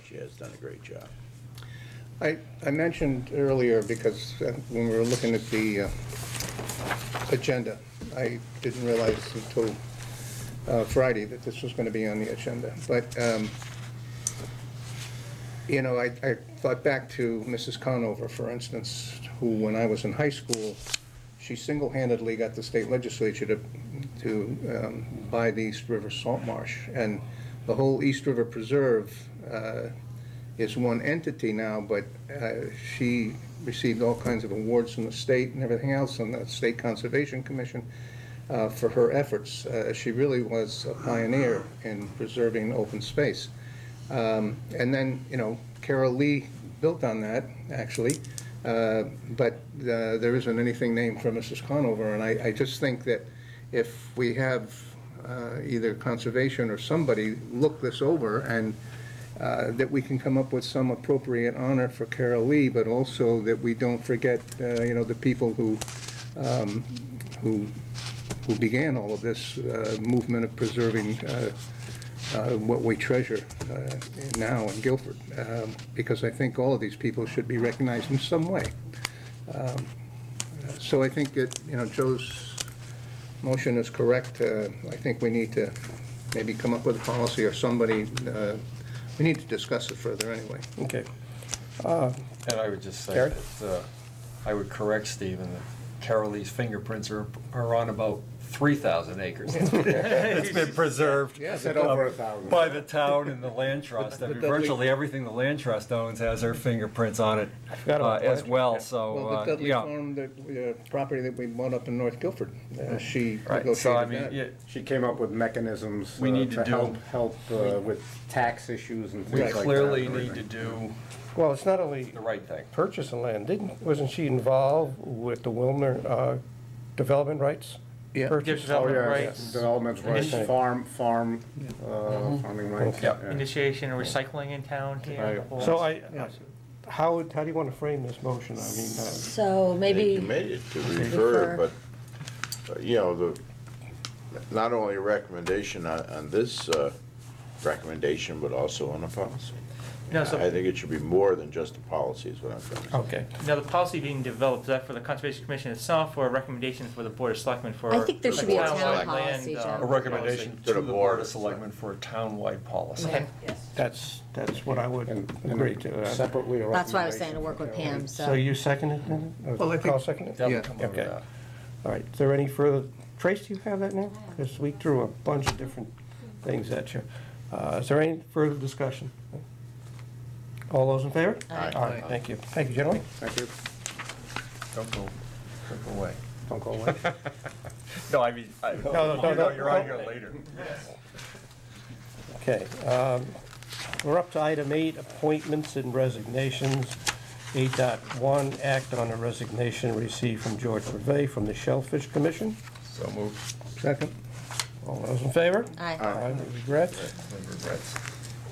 she has done a great job. I mentioned earlier, because when we were looking at the agenda, I didn't realize until Friday that this was going to be on the agenda. But, I thought back to Mrs. Conover, for instance, who, when I was in high school, she single-handedly got the state legislature to buy the East River Salt Marsh. And the whole East River Preserve is one entity now, but she received all kinds of awards from the state and everything else, and the State Conservation Commission for her efforts. She really was a pioneer in preserving open space. And then, Carol Lee built on that, actually, but there isn't anything named for Mrs. Conover, and I just think that if we have either conservation or somebody look this over, and that we can come up with some appropriate honor for Carol Lee, but also that we don't forget, the people who began all of this movement of preserving what we treasure now in Guilford, because I think all of these people should be recognized in some way. So I think that, Joe's motion is correct. I think we need to maybe come up with a policy or somebody, we need to discuss it further anyway. Okay. And I would just say Gary? that I would correct Stephen that Carol Lee's fingerprints are on about 3,000 acres. It's been preserved I said over 1,000. by the town and the land trust. I mean, virtually everything the land trust owns has their fingerprints on it forgot about as land well. trust, So, Well, the Dudley yeah. Farm, the property that we bought up in North Guilford, she Right. negotiated So, I mean, that. yeah, She came up with mechanisms We need to do- help with tax issues and things we like that. clearly need to do Well, it's not only the right thing. purchasing land, wasn't she involved with the Wilmer development rights? Yeah. Purchase? Oh, Development yeah, rights. development rights, Okay. farming rights. Yeah. Initiation of recycling in town here. Right. the whole- So how do you want to frame this motion? I mean, So They maybe, committed to refer. refer, but, not only a recommendation on this recommendation, but on a policy. No, so- I think it should be more than just a policy is what I'm trying to say. okay. Now, the policy being developed, is that for the Conservation Commission itself or a recommendation for the Board of Selectmen for? I think there should be a townwide town land, policy, uh, John. A recommendation To to the the board. Board of Selectmen for a townwide policy. Okay. That's what I would And agree to. separately, a That's why I was saying to work with recommendation. Pam, So so. you second it then? Well, I think- Carl second it? That Yeah. would come over Okay. that. All right, is there any further, Trace, do you have that now? Because we threw a bunch of different things at you. Is there any further discussion? All those in favor? Aye. Thank you. Thank you, gentlemen. Thank you. Don't go away. Don't go away. No, I mean, you're on here later. Okay, we're up to item 8, appointments and resignations. 8.1, act on a resignation received from George Purvey from the Shellfish Commission. So moved. Second? All those in favor? Aye. With regrets. Regrets.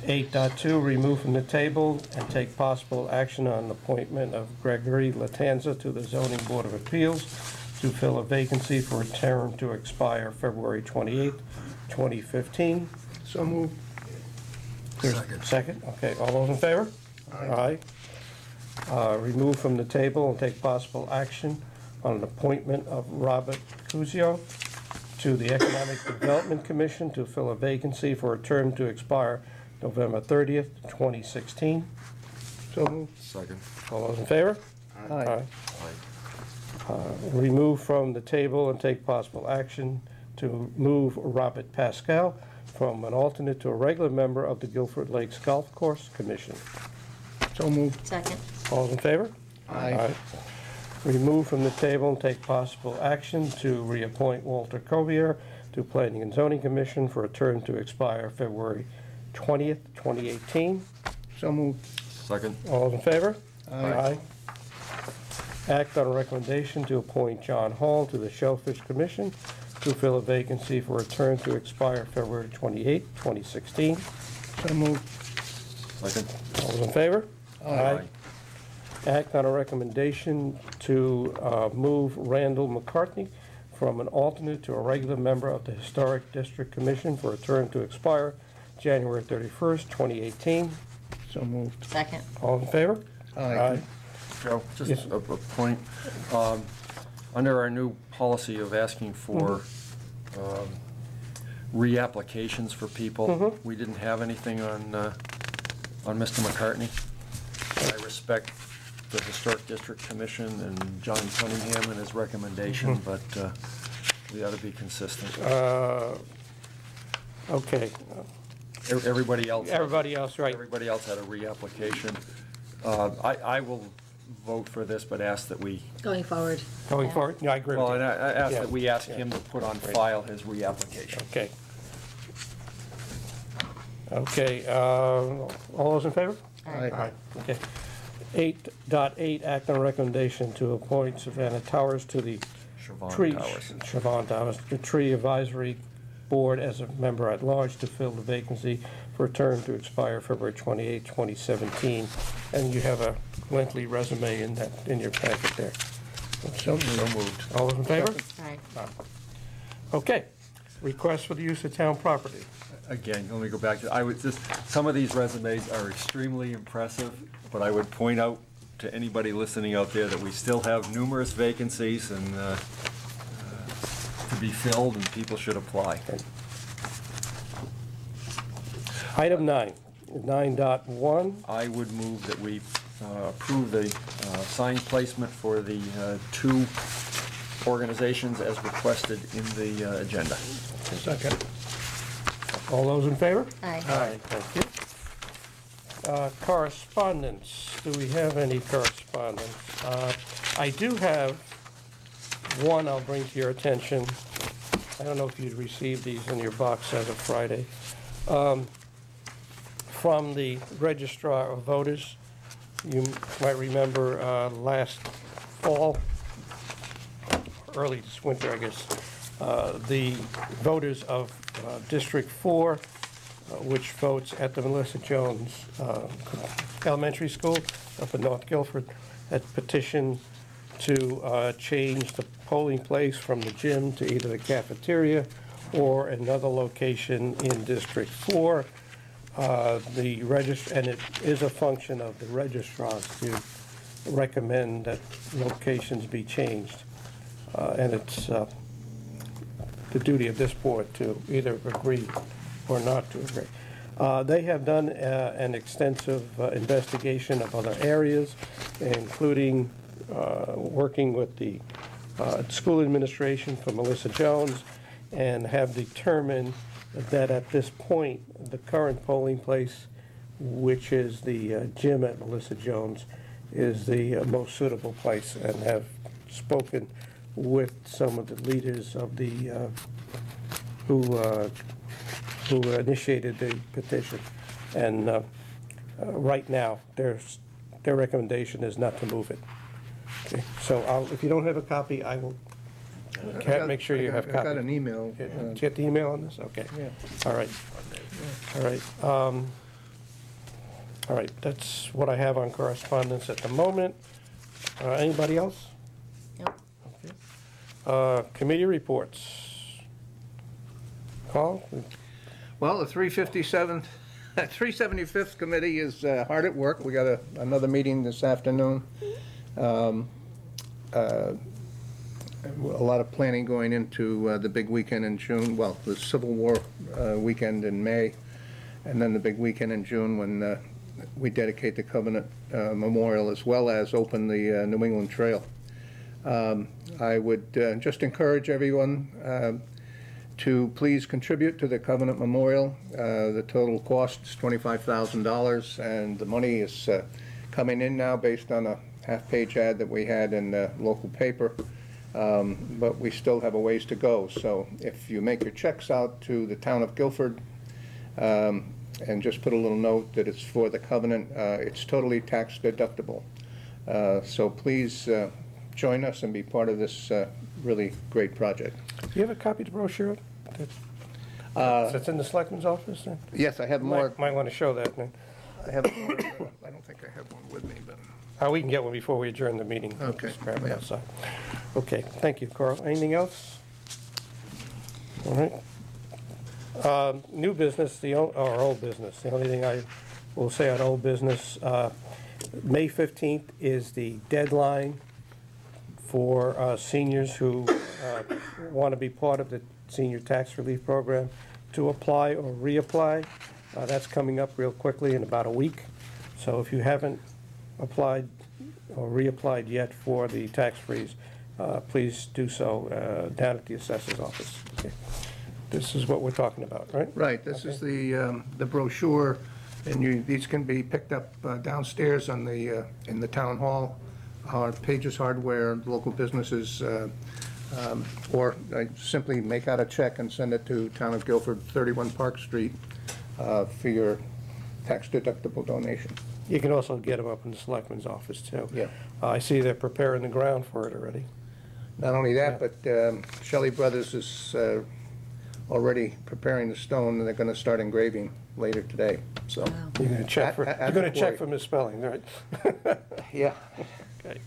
8.2, remove from the table and take possible action on the appointment of Gregory Latanza to the Zoning Board of Appeals to fill a vacancy for a term to expire February 28th, 2015. So moved. Second, okay, all those in favor? Aye. Remove from the table and take possible action on an appointment of Robert Cusio to the Economic Development Commission to fill a vacancy for a term to expire November 30th, 2016. So moved. Second. All those in favor? Aye. Remove from the table and take possible action to move Robert Pascal from an alternate to a regular member of the Guilford Lakes Golf Course Commission. So moved. Second. All those in favor? Aye. Remove from the table and take possible action to reappoint Walter Covier to Planning and Zoning Commission for a term to expire February 20th, 2018. So moved. Second. All those in favor? Aye. Act on a recommendation to appoint John Hall to the Shellfish Commission to fill a vacancy for a term to expire February 28th, 2016. So moved. Second. All those in favor? Aye. Act on a recommendation to move Randall McCartney from an alternate to a regular member of the Historic District Commission for a term to expire January 31st, 2018. So moved. Second. All in favor? Aye. Joe, just Yes. a point. Under our new policy of asking for reapplications for people, we didn't have anything on Mr. McCartney. I respect the Historic District Commission and John Cunningham and his recommendation, but we ought to be consistent. Okay. Everybody else. Everybody else, right. Everybody else had a reapplication. I will vote for this, but ask that we, Going forward. Going Yeah. forward? Yeah, I agree with well, you. and I ask Yeah. that we ask him to put on file his reapplication. Okay. Okay, all those in favor? Aye. Okay. 8.8, act on a recommendation to appoint Savannah Towers to the Tree, Siobhan Towers, the Tree Advisory Board as a member at large to fill the vacancy for a term to expire February 28, 2017. And you have a lengthy resume in your packet there. So moved. All those in favor? Aye. Okay. Request for the use of town property. again, let me go back to, I would just, some of these resumes are extremely impressive, but I would point out to anybody listening out there that we still have numerous vacancies and to be filled, and people should apply. Item 9, 9.1. I would move that we approve the sign placement for the two organizations as requested in the agenda. Second. All those in favor? Aye. Aye, thank you. Correspondence, do we have any correspondence? I do have one I'll bring to your attention. I don't know if you'd received these in your box as of Friday. From the Registrar of Voters. You might remember last fall, early this winter, I guess, the voters of District 4, which votes at the Melissa Jones Elementary School up in North Guilford, had petitioned to change the polling place from the gym to either the cafeteria or another location in District 4. And it is a function of the registrars to recommend that locations be changed. And it's the duty of this board to either agree or not to agree. They have done an extensive investigation of other areas, including working with the school administration for Melissa Jones, and have determined that at this point, the current polling place, which is the gym at Melissa Jones, is the most suitable place, and have spoken with some of the leaders of the who initiated the petition. And right now, their recommendation is not to move it. Okay. So if you don't have a copy, I will make sure you have a copy. I got an email. Did you get the email on this? Okay. Yeah. All right. All right. All right. That's what I have on correspondence at the moment. Anybody else? No. Okay. Committee reports. Carl? Well, the 375th committee is hard at work. We got another meeting this afternoon. A lot of planning going into the big weekend in June, well, the Civil War weekend in May, and then the big weekend in June when we dedicate the Covenant Memorial, as well as open the New England Trail. I would just encourage everyone to please contribute to the Covenant Memorial. The total cost is $25,000, and the money is coming in now based on a half-page ad that we had in the local paper. But we still have a ways to go. So if you make your checks out to the town of Guilford and just put a little note that it's for the Covenant, it's totally tax deductible. So please join us and be part of this really great project. Do you have a copy of the brochure? That's in the Selectman's office? Then? Yes, I have more. Might want to show that. Then. I have more. I don't think I have one with me, but. We can get one before we adjourn the meeting. Okay. Just grab it Yeah. outside. Okay, thank you, Carl. Anything else? All right. New business, or old business. The only thing I will say on old business, May 15th is the deadline for seniors who want to be part of the senior tax relief program to apply or reapply. That's coming up real quickly in about a week. So if you haven't applied or reapplied yet for the tax freeze, please do so down at the assessor's office. Okay. This is what we're talking about, right? Right. This is the brochure, and these can be picked up downstairs on the in the town hall, Pages Hardware, local businesses, or simply make out a check and send it to Town of Guilford, 31 Park Street, for your tax deductible donation. You can also get them up in the Selectman's office, too. Yeah. I see they're preparing the ground for it already. Not only that, but Shelley Brothers is already preparing the stone, and they're going to start engraving later today. So You're going to check for misspelling, right? Yeah. Okay.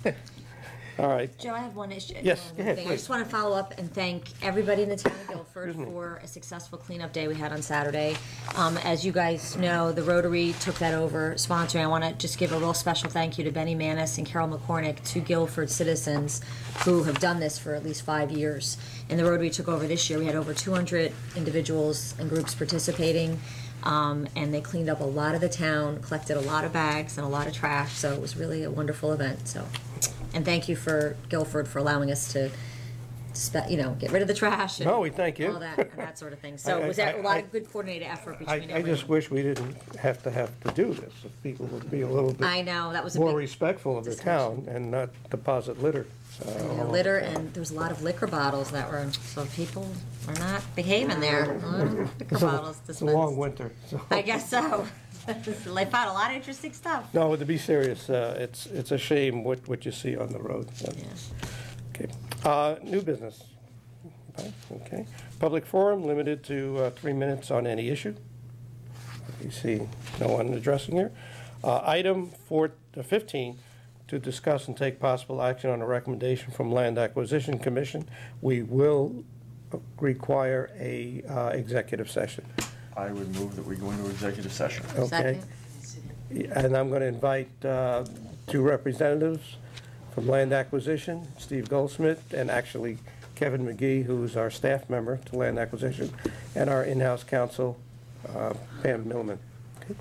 All right. Joe, I have one issue. Yes, go ahead, thing. I please. just want to follow up and thank everybody in the town of Guilford for a successful cleanup day we had on Saturday. As you guys know, the Rotary took that over sponsoring. I want to just give a real special thank you to Benny Manis and Carol McCormick, two Guilford citizens who have done this for at least 5 years. And the Rotary took over this year. We had over 200 individuals and groups participating. And they cleaned up a lot of the town, collected a lot of bags and a lot of trash, so it was really a wonderful event. So, and thank you for Guilford for allowing us to, get rid of the trash and No, we thank you. all that sort of thing. So it was a lot of good coordinated effort between I everyone. just wish we didn't have to do this. If people would be a little bit I know, that was a more big respectful of the discussion. town and not deposit litter. Litter, and there was a lot of liquor bottles that were, so people were not behaving there. A lot of liquor bottles It's a long dispensed. winter. So. I guess so. They found a lot of interesting stuff. No, to be serious, it's a shame what you see on the road. Yeah. Okay. New business. Okay. Public forum limited to 3 minutes on any issue. You see no one addressing here. Item 15, to discuss and take possible action on a recommendation from Land Acquisition Commission. We will require a executive session. I would move that we go into executive session. Okay. And I'm going to invite 2 representatives from Land Acquisition, Steve Goldsmith, and actually Kevin McGee, who's our staff member to Land Acquisition, and our in-house counsel, Pam Millman. Okay.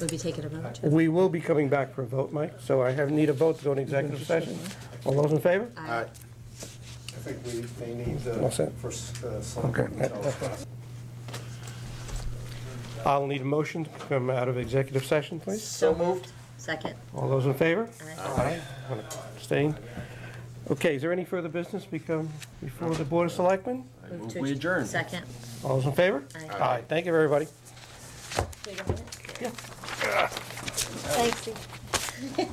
We'll be taking a vote. We will be coming back for a vote, Mike, so I need a vote to go into executive session. All those in favor? Aye. I think they need All set. for Okay. I'll need a motion to come out of executive session, please. So moved. Second. All those in favor? Aye. Abstained? Okay, is there any further business before the Board of Selectmen? Move to We adjourn. Second. All those in favor? Aye. Thank you, everybody. Wait a minute. Yeah. Thanks, Steve.